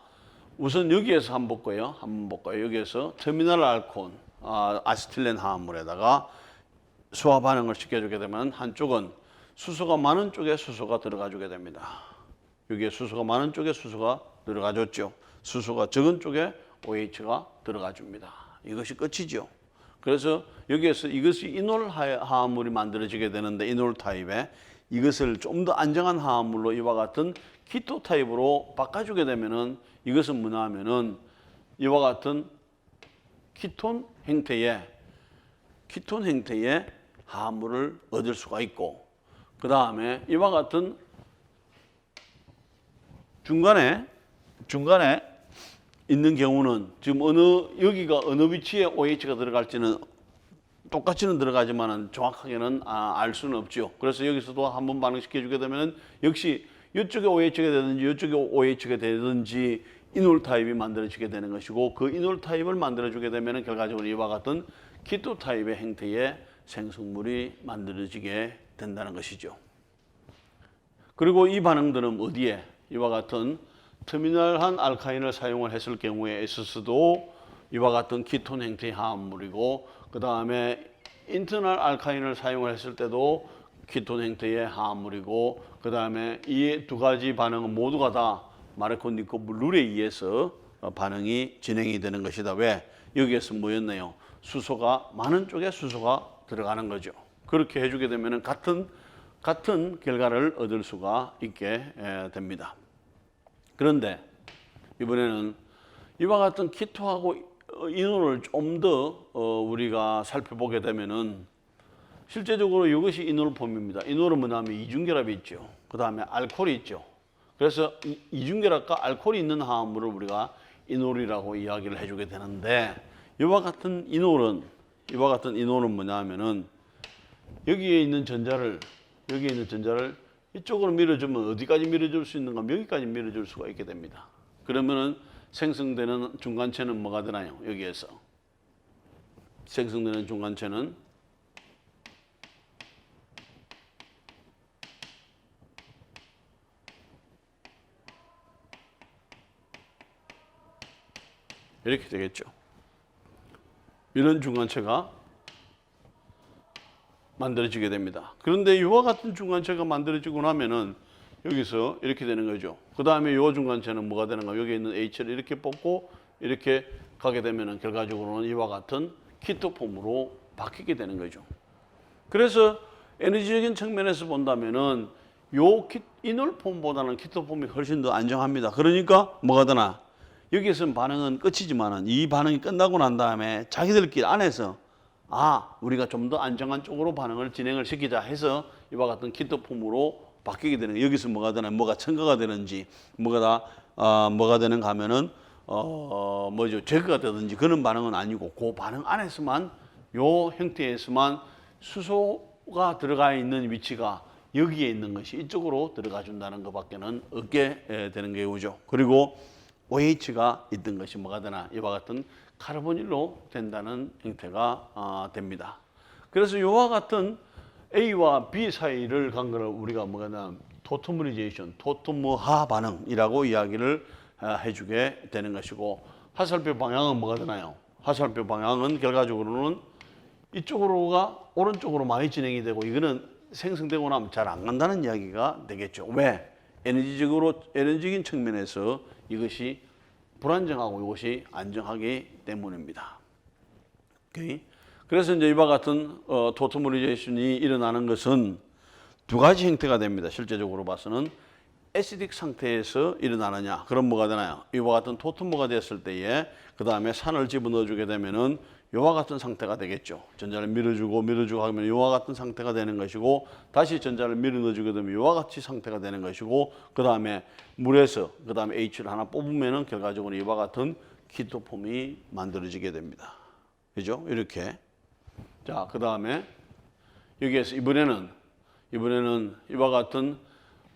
우선 여기에서 한번 볼까요? 여기에서 터미널 알코올, 아세틸렌 화합물에다가 수화 반응을 시켜주게 되면 한쪽은 수소가 많은 쪽에 수소가 들어가주게 됩니다. 여기에 수소가 많은 쪽에 수소가 들어가줬죠. 수소가 적은 쪽에 OH가 들어가줍니다. 이것이 끝이죠. 그래서 여기에서 이것이 이놀 화합물이 만들어지게 되는데 이놀 타입에 이것을 좀 더 안정한 화합물로 이와 같은 키토 타입으로 바꿔주게 되면은 이것은 뭐냐 하면은 이와 같은 키톤 형태의 화합물을 얻을 수가 있고, 그 다음에 이와 같은 중간에 있는 경우는 지금 여기가 어느 위치에 OH가 들어갈지는 똑같이는 들어가지만은 정확하게는 알 수는 없죠. 그래서 여기서도 한번 반응시켜 주게 되면 역시 이쪽에 OH가 되든지 이쪽에 OH가 되든지 이놀 타입이 만들어지게 되는 것이고, 그 이놀 타입을 만들어주게 되면 결과적으로 이와 같은 키토 타입의 형태의 생성물이 만들어지게 된다는 것이죠. 그리고 이 반응들은 어디에 이와 같은 터미널한 알카인을 사용을 했을 경우에 있어서도 이와 같은 키톤 형태의 화합물이고, 그 다음에 인터널 알카인을 사용을 했을 때도 키톤 형태의 화합물이고, 그 다음에 이 두 가지 반응은 모두가 다 마르코니코프 룰에 의해서 반응이 진행이 되는 것이다. 왜? 여기에서 뭐였나요? 수소가 많은 쪽에 수소가 들어가는 거죠. 그렇게 해주게 되면 같은 결과를 얻을 수가 있게 됩니다. 그런데 이번에는 이와 같은 키토하고 이놀을 좀 더 우리가 살펴보게 되면은 실제적으로 이것이 이놀폼입니다. 이놀은 뭐냐면 이중결합이 있죠. 그 다음에 알코올이 있죠. 그래서 이중결합과 알코올이 있는 화합물을 우리가 이놀이라고 이야기를 해주게 되는데, 이와 같은 이놀은 뭐냐면은 여기에 있는 전자를 이쪽으로 밀어주면 어디까지 밀어줄 수 있는가? 여기까지 밀어줄 수가 있게 됩니다. 그러면은 생성되는 중간체는 뭐가 되나요? 여기에서 생성되는 중간체는 이렇게 되겠죠. 이런 중간체가 만들어지게 됩니다. 그런데 이와 같은 중간체가 만들어지고 나면은 여기서 이렇게 되는 거죠. 그 다음에 이 중간체는 뭐가 되는가? 여기 있는 H를 이렇게 뽑고 이렇게 가게 되면은 결과적으로는 이와 같은 키토폼으로 바뀌게 되는 거죠. 그래서 에너지적인 측면에서 본다면은 이놀폼보다는 키토폼이 훨씬 더 안정합니다. 그러니까 뭐가 되나? 여기에서는 반응은 끝이지만은 이 반응이 끝나고 난 다음에 자기들끼리 안에서 우리가 좀 더 안정한 쪽으로 반응을 진행을 시키자 해서 이와 같은 키토폼으로 바뀌게 되는 거예요. 여기서 뭐가 되나, 뭐가 첨가가 되는지, 뭐가 되는가 하면은 제거가 되든지 그런 반응은 아니고, 그 반응 안에서만, 요 형태에서만 수소가 들어가 있는 위치가 여기에 있는 것이 이쪽으로 들어가 준다는 것밖에는 없게 되는 경우죠. 그리고 OH가 있던 것이 뭐가 되나, 이와 같은 카르보닐로 된다는 형태가 됩니다. 그래서 이와 같은 A와 B 사이를 간 거를 우리가 뭐가 토토머리제이션, 토토머하 반응이라고 이야기를 해주게 되는 것이고, 화살표 방향은 뭐가 되나요? 화살표 방향은 결과적으로는 이쪽으로가 오른쪽으로 많이 진행이 되고, 이거는 생성되고 나면 잘 안 간다는 이야기가 되겠죠. 왜? 에너지적인 측면에서 이것이 불안정하고 이것이 안정하기 때문입니다. 오케이? 그래서 이제 이와 같은 토토머리제이션이 일어나는 것은 두 가지 형태가 됩니다. 실제적으로 봐서는 애시딕 상태에서 일어나느냐, 그럼 뭐가 되나요? 이와 같은 토토머가 됐을 때에 그 다음에 산을 집어넣어주게 되면은 이와 같은 상태가 되겠죠. 전자를 밀어주고 하면 이와 같은 상태가 되는 것이고, 다시 전자를 밀어넣어주게 되면 이와 같이 상태가 되는 것이고, 그 다음에 물에서 그 다음에 H를 하나 뽑으면은 결과적으로 이와 같은 키토폼이 만들어지게 됩니다. 그죠? 이렇게. 자, 그 다음에 여기에서 이번에는 이와 같은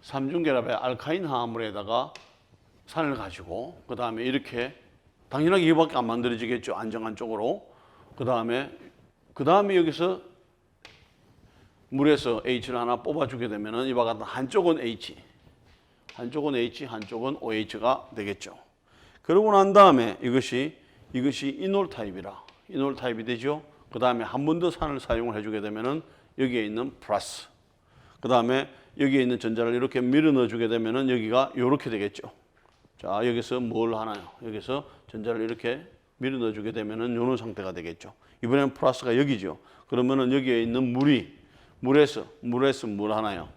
삼중결합의 알카인 화합물에다가 산을 가지고, 그 다음에 이렇게 당연하게 이거밖에 안 만들어지겠죠. 안정한 쪽으로. 그 다음에 여기서 물에서 H를 하나 뽑아주게 되면은 이와 같은 한쪽은 H, 한쪽은 OH가 되겠죠. 그러고 난 다음에 이것이 이놀 타입이 되죠. 그 다음에 한 번 더 산을 사용을 해주게 되면은 여기에 있는 플러스, 그 다음에 여기에 있는 전자를 이렇게 밀어 넣어주게 되면은 여기가 이렇게 되겠죠. 자, 여기서 뭘 하나요? 여기서 전자를 이렇게 밀어 넣어주게 되면은 이런 상태가 되겠죠. 이번에는 플러스가 여기죠. 그러면은 여기에 있는 물에서 뭘 하나요?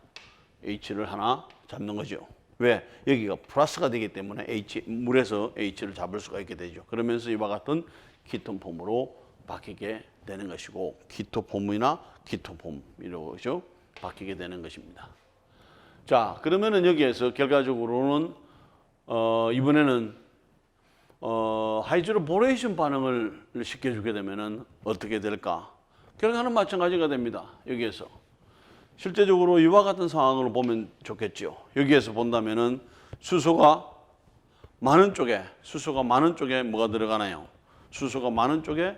H를 하나 잡는 거죠. 왜? 여기가 플러스가 되기 때문에 물에서 H를 잡을 수가 있게 되죠. 그러면서 이와 같은 키톤 폼으로 바뀌게 되는 것이고 키토폼이나 키토폼이라고 바뀌게 되는 것입니다. 자, 그러면은 여기에서 결과적으로는 이번에는 하이드로보레이션 반응을 시켜주게 되면은 어떻게 될까? 결과는 마찬가지가 됩니다. 여기에서 실제적으로 이와 같은 상황으로 보면 좋겠죠. 여기에서 본다면은 수소가 많은 쪽에 뭐가 들어가나요? 수소가 많은 쪽에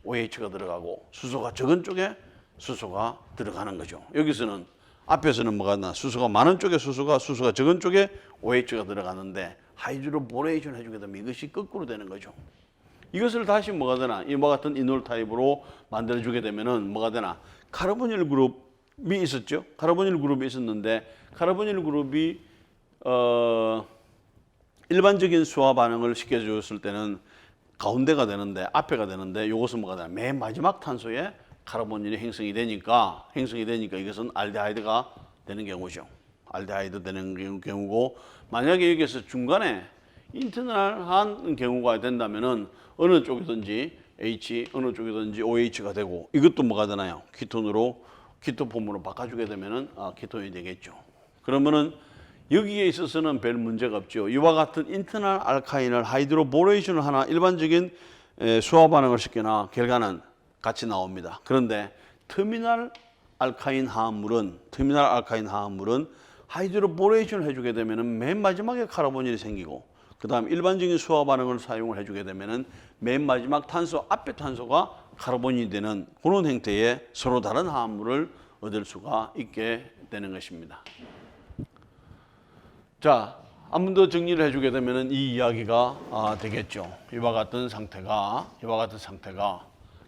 OH가 들어가고 수소가 적은 쪽에 수소가 들어가는 거죠. 여기서는 앞에서는 뭐가 나? 수소가 많은 쪽에 수소가 적은 쪽에 OH가 들어가는데 하이드로보레이션 해주게 되면 이것이 거꾸로 되는 거죠. 이것을 다시 뭐가 되나? 이와 같은 이놀 타입으로 만들어주게 되면은 뭐가 되나? 카르보닐 그룹이 있었죠. 카르보닐 그룹이 있었는데 카르보닐 그룹이 일반적인 수화 반응을 시켜줬을 때는 가운데가 되는데 앞에가 되는데 이것은 뭐가 되나? 맨 마지막 탄소에 카르보닐이 형성이 되니까 이것은 알데하이드가 되는 경우죠. 알데하이드 되는 경우고 만약에 여기서 중간에 인터널한 경우가 된다면은 어느 쪽이든지 H, 어느 쪽이든지 OH가 되고 이것도 뭐가 되나요? 키토폼으로 바꿔주게 되면은 키톤이 되겠죠. 그러면은 여기에 있어서는 별 문제가 없죠. 이와 같은 인터널 알카인을 하이드로보레이션을 하나 일반적인 수화 반응을 시켜나 결과는 같이 나옵니다. 그런데 터미널 알카인 화합물은 하이드로보레이션을 해주게 되면은 맨 마지막에 카르보닐이 생기고 그 다음 일반적인 수화 반응을 사용을 해주게 되면은 맨 마지막 탄소 앞에 탄소가 카르보닐이 되는 그런 형태의 서로 다른 화합물을 얻을 수가 있게 되는 것입니다. 자, 한 번 더 정리를 해주게 되면은 이 이야기가 되겠죠. 이와 같은 상태가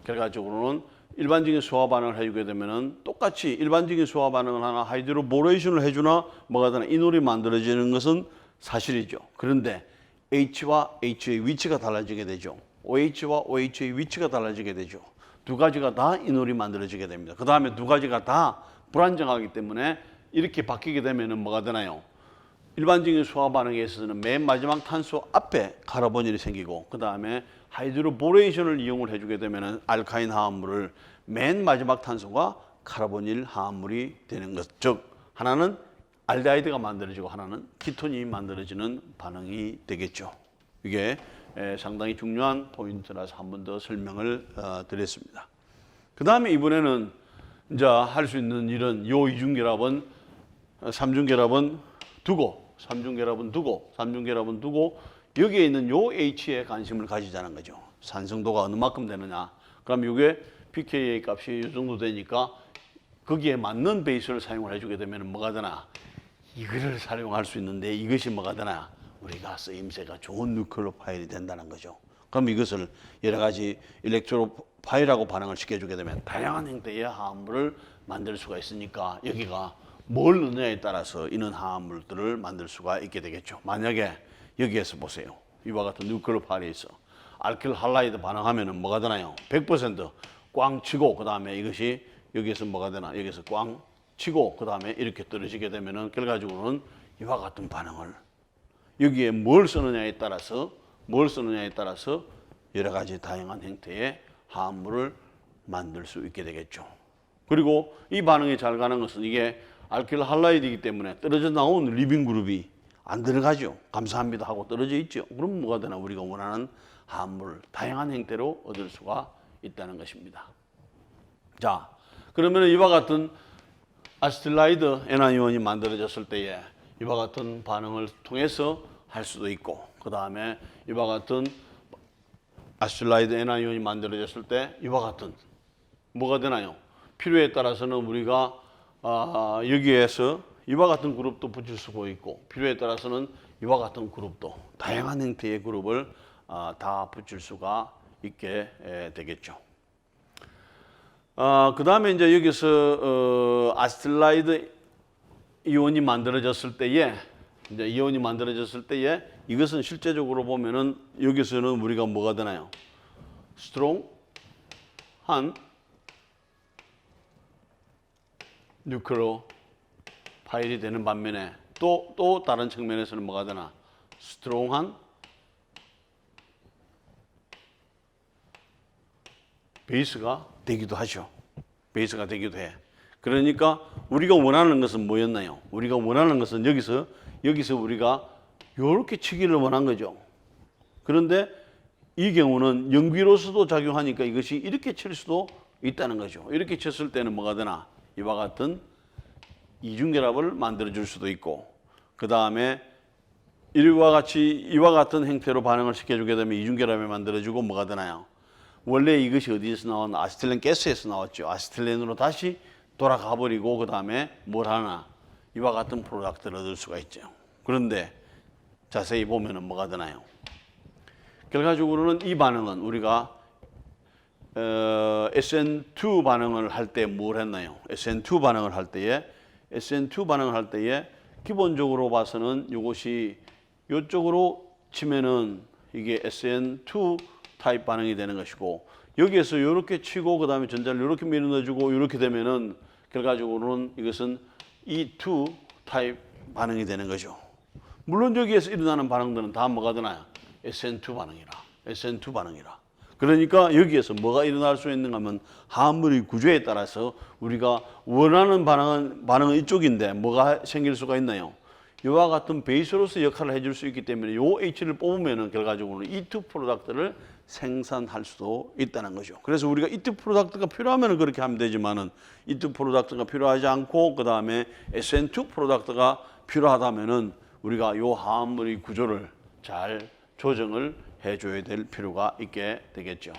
결과적으로는 일반적인 수화 반응을 해주게 되면은 똑같이 일반적인 수화 반응을 하나 하이드로보레이션을 해주나 뭐가 되나 이놀이 만들어지는 것은 사실이죠. 그런데 H와 H의 위치가 달라지게 되죠. OH와 OH의 위치가 달라지게 되죠. 두 가지가 다 이놀이 만들어지게 됩니다. 그 다음에 두 가지가 다 불안정하기 때문에 이렇게 바뀌게 되면은 뭐가 되나요? 일반적인 수화 반응에 있어서는 맨 마지막 탄소 앞에 카르보닐이 생기고 그 다음에 하이드로보레이션을 이용을 해주게 되면 알카인 화합물을 맨 마지막 탄소가 카르보닐 화합물이 되는 것. 즉 하나는 알데하이드가 만들어지고 하나는 키톤이 만들어지는 반응이 되겠죠. 이게 상당히 중요한 포인트라서 한 번 더 설명을 드렸습니다. 그 다음에 이번에는 이제 할 수 있는 일은 요 이중결합은 삼중결합은 두고 여기에 있는 요 H에 관심을 가지자는 거죠. 산성도가 어느 만큼 되느냐. 그럼 이게 pKa 값이 이 정도 되니까 거기에 맞는 베이스를 사용을 해주게 되면 뭐가 되나? 이거를 사용할 수 있는데 이것이 뭐가 되나? 우리가 쓰임새가 좋은 뉴클로파일이 된다는 거죠. 그럼 이것을 여러 가지 일렉트로파일하고 반응을 시켜주게 되면 다양한 형태의 화합물을 만들 수가 있으니까 여기가 뭘 넣느냐에 따라서 이런 화합물들을 만들 수가 있게 되겠죠. 만약에 여기에서 보세요. 이와 같은 뉴클로파일에서 알킬 할라이드 반응하면은 뭐가 되나요? 100% 꽝 치고 그 다음에 이것이 여기에서 뭐가 되나? 여기에서 꽝 치고 그 다음에 이렇게 떨어지게 되면은 결과적으로는 이와 같은 반응을 여기에 뭘 쓰느냐에 따라서 여러 가지 다양한 형태의 화합물을 만들 수 있게 되겠죠. 그리고 이 반응이 잘 가는 것은 이게 알킬 할라이드이기 때문에 떨어져 나온 리빙 그룹이 안 들어가죠. 감사합니다 하고 떨어져 있죠. 그럼 뭐가 되나? 우리가 원하는 화합물을 다양한 형태로 얻을 수가 있다는 것입니다. 자, 그러면 이와 같은 아세틸라이드 NiON이 만들어졌을 때에 이와 같은 반응을 통해서 할 수도 있고 그 다음에 이와 같은 아세틸라이드 NiON이 만들어졌을 때 이와 같은 뭐가 되나요? 필요에 따라서는 우리가 여기에서 이와 같은 그룹도 붙일 수가 있고 필요에 따라서는 이와 같은 그룹도 다양한 형태의 그룹을 다 붙일 수가 있게 되겠죠. 그 다음에 이제 여기서 아세틸라이드 이온이 만들어졌을 때에 이것은 실제적으로 보면은 여기서는 우리가 뭐가 되나요? 스트롱한 뉴클로 파일이 되는 반면에 또 다른 측면에서는 뭐가 되나? 스트롱한 베이스가 되기도 하죠. 베이스가 되기도 해. 그러니까 우리가 원하는 것은 뭐였나요? 우리가 원하는 것은 여기서 우리가 이렇게 치기를 원한 거죠. 그런데 이 경우는 연기로서도 작용하니까 이것이 이렇게 칠 수도 있다는 거죠. 이렇게 쳤을 때는 뭐가 되나? 이와 같은 이중결합을 만들어 줄 수도 있고, 그 다음에 이와 같은 형태로 반응을 시켜주게 되면 이중결합을 만들어주고 뭐가 되나요? 원래 이것이 어디에서 나온 아세틸렌 가스에서 나왔죠. 아세틸렌으로 다시 돌아가 버리고 그 다음에 뭘 하나? 이와 같은 프로덕트를 얻을 수가 있죠. 그런데 자세히 보면은 뭐가 되나요? 결과적으로는 이 반응은 우리가 SN2 반응을 할 때 뭘 했나요? SN2 반응을 할 때에 기본적으로 봐서는 이것이 이쪽으로 치면은 이게 SN2 타입 반응이 되는 것이고, 여기에서 이렇게 치고 그 다음에 전자를 이렇게 밀어넣어주고 이렇게 되면은 결과적으로는 이것은 E2 타입 반응이 되는 거죠. 물론 여기에서 일어나는 반응들은 다 뭐가 되나요? SN2 반응이라. 그러니까 여기에서 뭐가 일어날 수 있는가 하면 화합물의 구조에 따라서 우리가 원하는 반응은 이쪽인데 뭐가 생길 수가 있나요? 이와 같은 베이스로서 역할을 해줄 수 있기 때문에 이 H를 뽑으면은 결과적으로는 E2 프로덕트를 생산할 수도 있다는 거죠. 그래서 우리가 E2 프로덕트가 필요하면 그렇게 하면 되지만은 E2 프로덕트가 필요하지 않고 그 다음에 SN2 프로덕트가 필요하다면은 우리가 이 화합물의 구조를 잘 조정을 해줘야 될 필요가 있게 되겠죠.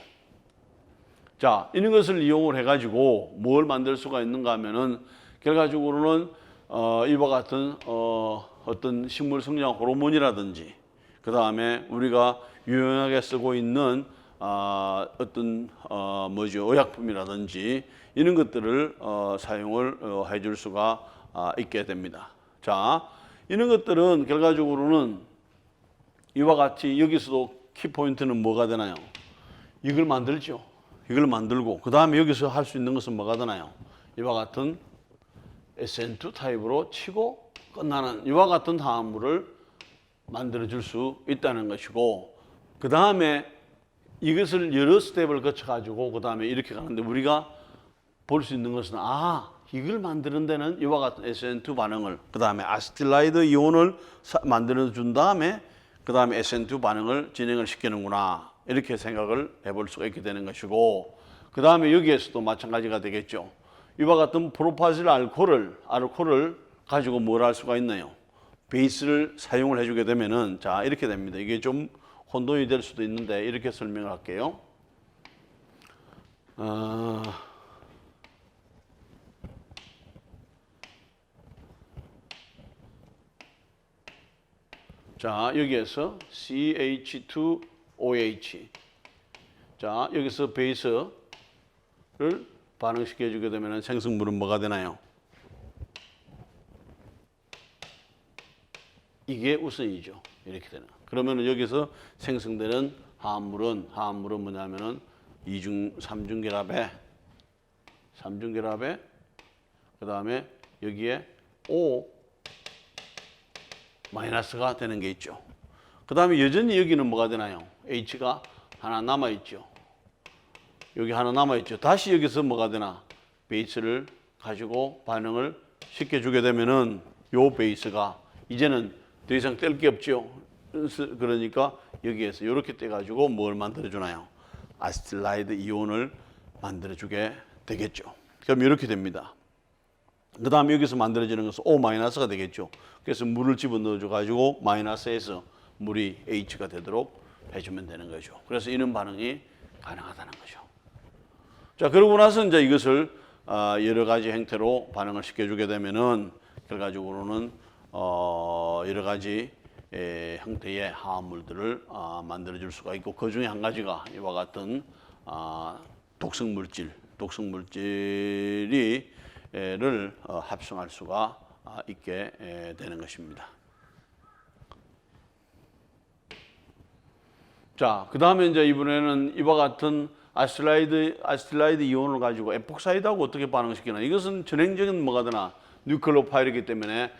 자, 이런 것을 이용을 해가지고 뭘 만들 수가 있는가 하면은 결과적으로는 이와 같은 어떤 식물 성장 호르몬이라든지 그 다음에 우리가 유용하게 쓰고 있는 어떤 의약품이라든지 이런 것들을 사용을 해줄 수가 있게 됩니다. 자, 이런 것들은 결과적으로는 이와 같이 여기서도 키포인트는 뭐가 되나요? 이걸 만들죠. 이걸 만들고 그 다음에 여기서 할 수 있는 것은 뭐가 되나요? 이와 같은 SN2 타입으로 치고 끝나는 이와 같은 화합물을 만들어 줄 수 있다는 것이고, 그 다음에 이것을 여러 스텝을 거쳐 가지고 그 다음에 이렇게 가는데 우리가 볼 수 있는 것은 이걸 만드는 데는 이와 같은 SN2 반응을 그 다음에 아세틸라이드 이온을 만들어 준 다음에 그 다음에 SN2 반응을 진행을 시키는구나, 이렇게 생각을 해볼 수가 있게 되는 것이고, 그 다음에 여기에서도 마찬가지가 되겠죠. 이와 같은 프로파질 알코올을 가지고 뭘 할 수가 있나요? 베이스를 사용을 해주게 되면은 자, 이렇게 됩니다. 이게 좀 혼돈이 될 수도 있는데 이렇게 설명을 할게요. 자, 여기에서 CH2OH. 자, 여기서 베이스를 반응시켜 주게 되면 생성물은 뭐가 되나요? 이게 우선이죠. 이렇게 되는. 그러면 여기서 생성되는 화합물은 뭐냐면은 삼중결합에 그 다음에 여기에 O 마이너스가 되는 게 있죠. 그 다음에 여전히 여기는 뭐가 되나요? H가 하나 남아있죠. 여기 하나 남아있죠. 다시 여기서 뭐가 되나? 베이스를 가지고 반응을 시켜주게 되면은 요 베이스가 이제는 더 이상 뗄 게 없죠. 그러니까 여기에서 이렇게 떼가지고 뭘 만들어주나요? 아세틸라이드 이온을 만들어주게 되겠죠. 그럼 이렇게 됩니다. 그 다음에 여기서 만들어지는 것은 O-가 되겠죠. 그래서 물을 집어넣어줘 가지고 마이너스에서 물이 H가 되도록 해주면 되는 거죠. 그래서 이런 반응이 가능하다는 거죠. 자, 그러고 나서 이제 이것을 여러 가지 형태로 반응을 시켜주게 되면은 결과적으로는 여러 가지 형태의 화합물들을 만들어줄 수가 있고, 그 중에 한 가지가 이와 같은 독성물질이 를 합성할 수가 있게 되는 것입니다. 자, 그 다음에 이제 이번에는 이와 같은 아세틸라이드 이온을 가지고 에폭사이드하고 어떻게 반응시키나. 이것은 전형적인 뭐가 되나 뉴클로파일이기 때문에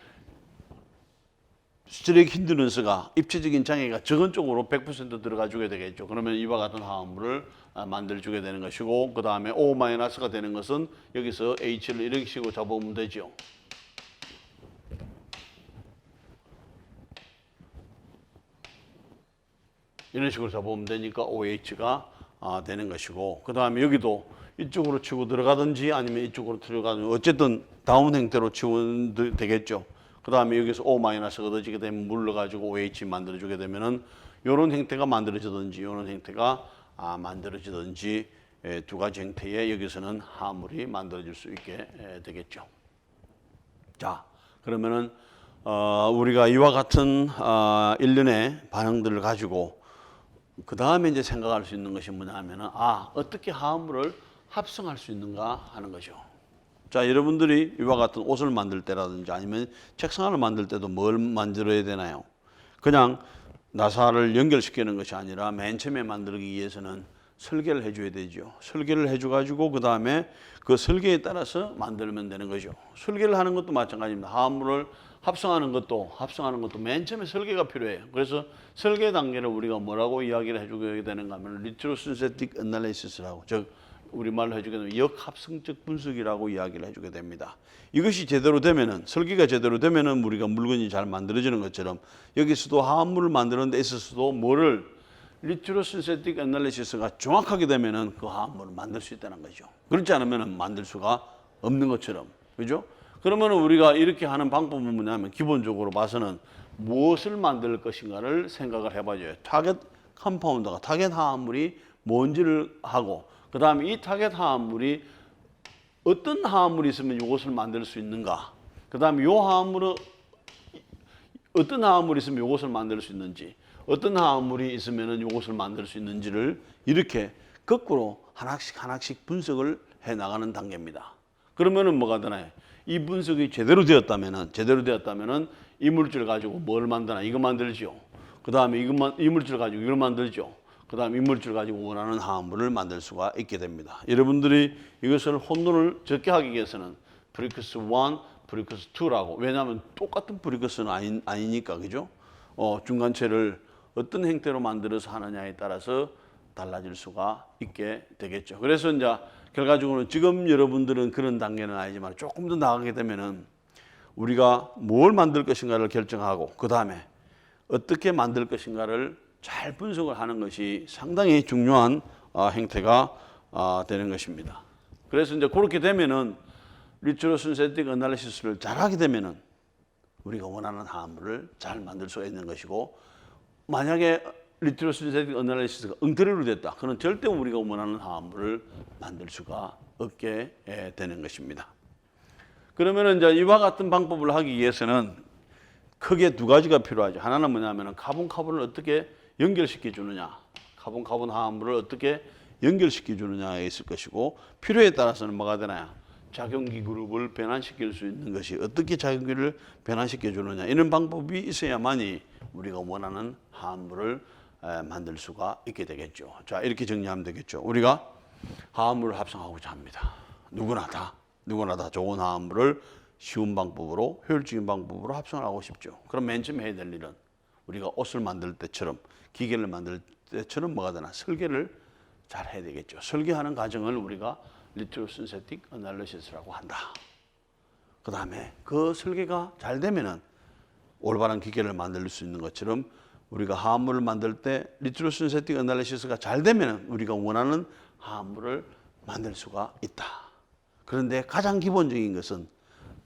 스트레이크 힌드런스가 입체적인 장애가 적은 쪽으로 100% 들어가 주게 되겠죠. 그러면 이와 같은 화합물을 만들어 주게 되는 것이고, 그 다음에 O-가 되는 것은 여기서 H를 이렇게 식으로 잡아보면 되죠. 이런 식으로 잡아보면 되니까 OH가 되는 것이고, 그 다음에 여기도 이쪽으로 치고 들어가든지 아니면 이쪽으로 들어가든지 어쨌든 다운 형태로 치면 되겠죠. 그 다음에 여기서 O-가 얻어지게 되면 물러가지고 OH 만들어주게 되면은 이런 형태가 만들어지든지 이런 형태가 만들어지든지 두 가지 형태의 여기서는 화합물이 만들어질 수 있게 되겠죠. 자, 그러면은 우리가 이와 같은 일련의 반응들을 가지고 그 다음에 이제 생각할 수 있는 것이 뭐냐면은 어떻게 화합물을 합성할 수 있는가 하는 거죠. 자, 여러분들이 이와 같은 옷을 만들 때라든지 아니면 책상을 만들 때도 뭘 만들어야 되나요? 그냥 나사를 연결시키는 것이 아니라 맨 처음에 만들기 위해서는 설계를 해줘야 되죠. 설계를 해줘가지고 그 다음에 그 설계에 따라서 만들면 되는 거죠. 설계를 하는 것도 마찬가지입니다. 화합물을 합성하는 것도 맨 처음에 설계가 필요해요. 그래서 설계 단계를 우리가 뭐라고 이야기를 해주게 되는가 하면 리트로신세틱 애널리시스라고, 즉 우리말로 해주게 되면 역합성적 분석이라고 이야기를 해주게 됩니다. 이것이 제대로 되면은, 설계가 제대로 되면은 우리가 물건이 잘 만들어지는 것처럼 여기서도 화합물을 만드는 데 있어서도 뭐를 리트로신세틱 애널리시스가 정확하게 되면은 그 화합물을 만들 수 있다는 거죠. 그렇지 않으면은 만들 수가 없는 것처럼, 그죠? 그러면 우리가 이렇게 하는 방법은 뭐냐면 기본적으로 봐서는 무엇을 만들 것인가를 생각을 해봐줘요. 타겟 컴파운드가, 타겟 화합물이 뭔지를 하고, 그 다음에 이 타겟 화합물이 어떤 화합물이 있으면 이것을 만들 수 있는가, 그 다음에 이 화합물은 어떤 화합물이 있으면 이것을 만들 수 있는지, 어떤 화합물이 있으면 이것을 만들 수 있는지를 이렇게 거꾸로 하나씩 분석을 해 나가는 단계입니다. 그러면은 뭐가 되나요? 이 분석이 제대로 되었다면은 이 물질 가지고 뭘 만드나, 이거 만들죠. 그 다음에 이 물질 가지고 이걸 만들죠. 그 다음에 이 물질 가지고 원하는 화합물을 만들 수가 있게 됩니다. 여러분들이 이것을 혼돈을 적게 하기 위해서는 브리크스 1, 브리크스 2라고, 왜냐하면 똑같은 브리크스는 아니니까, 그죠? 중간체를 어떤 형태로 만들어서 하느냐에 따라서 달라질 수가 있게 되겠죠. 그래서 이제 결과적으로는 지금 여러분들은 그런 단계는 아니지만 조금 더 나가게 되면은 우리가 뭘 만들 것인가를 결정하고 그 다음에 어떻게 만들 것인가를 잘 분석을 하는 것이 상당히 중요한 형태가 되는 것입니다. 그래서 이제 그렇게 되면은 리트로신세틱 애널리시스를 잘하게 되면은 우리가 원하는 화합물을 잘 만들 수가 있는 것이고, 만약에 리트로신세틱 애널리시스가 엉터리로 됐다, 그는 절대 우리가 원하는 화합물을 만들 수가 없게 되는 것입니다. 그러면은 이제 이와 같은 방법을 하기 위해서는 크게 두 가지가 필요하죠. 하나는 뭐냐면은 카본을 어떻게 연결시켜 주느냐, 카본 화합물을 어떻게 연결시켜 주느냐에 있을 것이고, 필요에 따라서는 뭐가 되나요? 작용기 그룹을 변환시킬 수 있는 것이 어떻게 작용기를 변환시켜 주느냐, 이런 방법이 있어야만이 우리가 원하는 화합물을 만들 수가 있게 되겠죠. 자, 이렇게 정리하면 되겠죠. 우리가 화합물을 합성하고자 합니다. 누구나 다 좋은 화합물을 쉬운 방법으로, 효율적인 방법으로 합성하고 싶죠. 그럼 맨 처음 해야 될 일은 우리가 옷을 만들 때처럼, 기계를 만들 때처럼 뭐가 되나, 설계를 잘 해야 되겠죠. 설계하는 과정을 우리가 리트로신세틱 애널리시스라고 한다. 그 다음에 그 설계가 잘 되면은 올바른 기계를 만들 수 있는 것처럼 우리가 화합물을 만들 때 리트로신세틱 애널리시스가 잘 되면은 우리가 원하는 화합물을 만들 수가 있다. 그런데 가장 기본적인 것은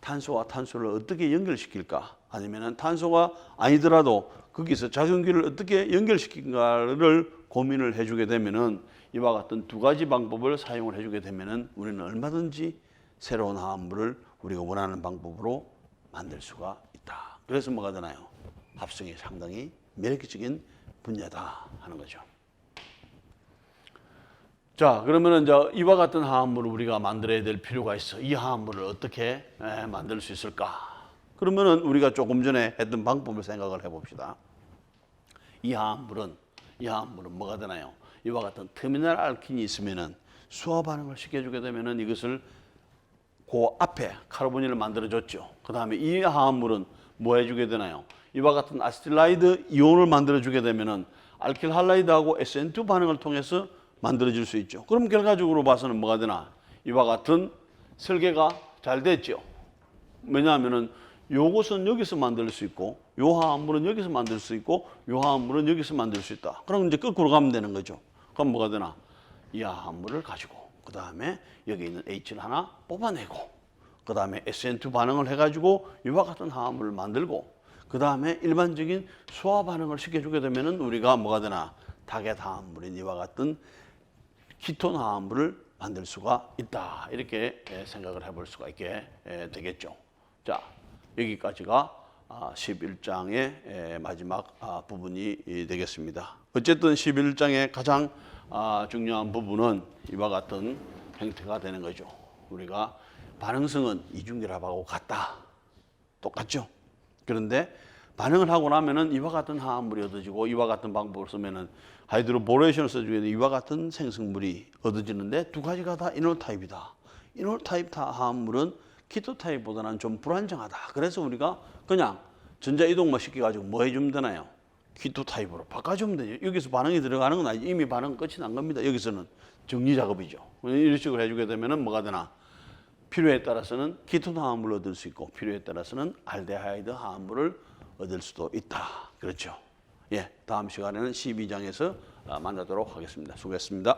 탄소와 탄소를 어떻게 연결시킬까, 아니면 탄소가 아니더라도 거기서 작용기를 어떻게 연결시킬까를 고민을 해주게 되면은 이와 같은 두 가지 방법을 사용을 해주게 되면은 우리는 얼마든지 새로운 화합물을 우리가 원하는 방법으로 만들 수가 있다. 그래서 뭐가 되나요? 합성이 상당히 매력적인 분야다 하는 거죠. 자, 그러면은 이제 이와 같은 화합물을 우리가 만들어야 될 필요가 있어. 이 화합물을 어떻게 만들 수 있을까? 그러면은 우리가 조금 전에 했던 방법을 생각을 해봅시다. 이 화합물은 뭐가 되나요? 이와 같은 터미널 알킨이 있으면은 수화 반응을 시켜주게 되면은 이것을 그 앞에 카르보닐을 만들어줬죠. 그 다음에 이 화합물은 뭐 해주게 되나요? 이와 같은 아세틸라이드 이온을 만들어주게 되면은 알킬 할라이드하고 SN2 반응을 통해서 만들어질 수 있죠. 그럼 결과적으로 봐서는 뭐가 되나? 이와 같은 설계가 잘 됐죠. 왜냐하면은 요것은 여기서 만들 수 있고 요 화합물은 여기서 만들 수 있고 요 화합물은 여기서 만들 수 있다. 그럼 이제 거꾸로 가면 되는 거죠. 그럼 뭐가 되나? 이 화합물을 가지고 그 다음에 여기 있는 H를 하나 뽑아내고 그 다음에 SN2 반응을 해가지고 이와 같은 화합물을 만들고 그 다음에 일반적인 소화 반응을 시켜주게 되면은 우리가 뭐가 되나? 타겟 화합물인 이와 같은 키톤 화합물을 만들 수가 있다. 이렇게 생각을 해볼 수가 있게 되겠죠. 자, 여기까지가 11장의 마지막 부분이 되겠습니다. 어쨌든 11장의 가장 중요한 부분은 이와 같은 형태가 되는 거죠. 우리가 반응성은 이중결합하고 같다. 똑같죠. 그런데 반응을 하고 나면은 이와 같은 화합물이 얻어지고 이와 같은 방법을 쓰면은 하이드로보레이션을 써주게 되면 이와 같은 생성물이 얻어지는데 두 가지가 다 이놀 타입이다. 이놀 타입 화합물은 키토 타입보다는 좀 불안정하다. 그래서 우리가 그냥 전자 이동만 시켜가지고 뭐 해주면 되나요? 키토 타입으로 바꿔주면 되죠. 여기서 반응이 들어가는 건 아니죠. 이미 반응 끝이 난 겁니다. 여기서는 정리 작업이죠. 이런 식으로 해주게 되면은 뭐가 되나? 필요에 따라서는 키톤 화합물을 얻을 수 있고 필요에 따라서는 알데하이드 화합물을 얻을 수도 있다. 그렇죠. 예, 다음 시간에는 12장에서 만나도록 하겠습니다. 수고했습니다.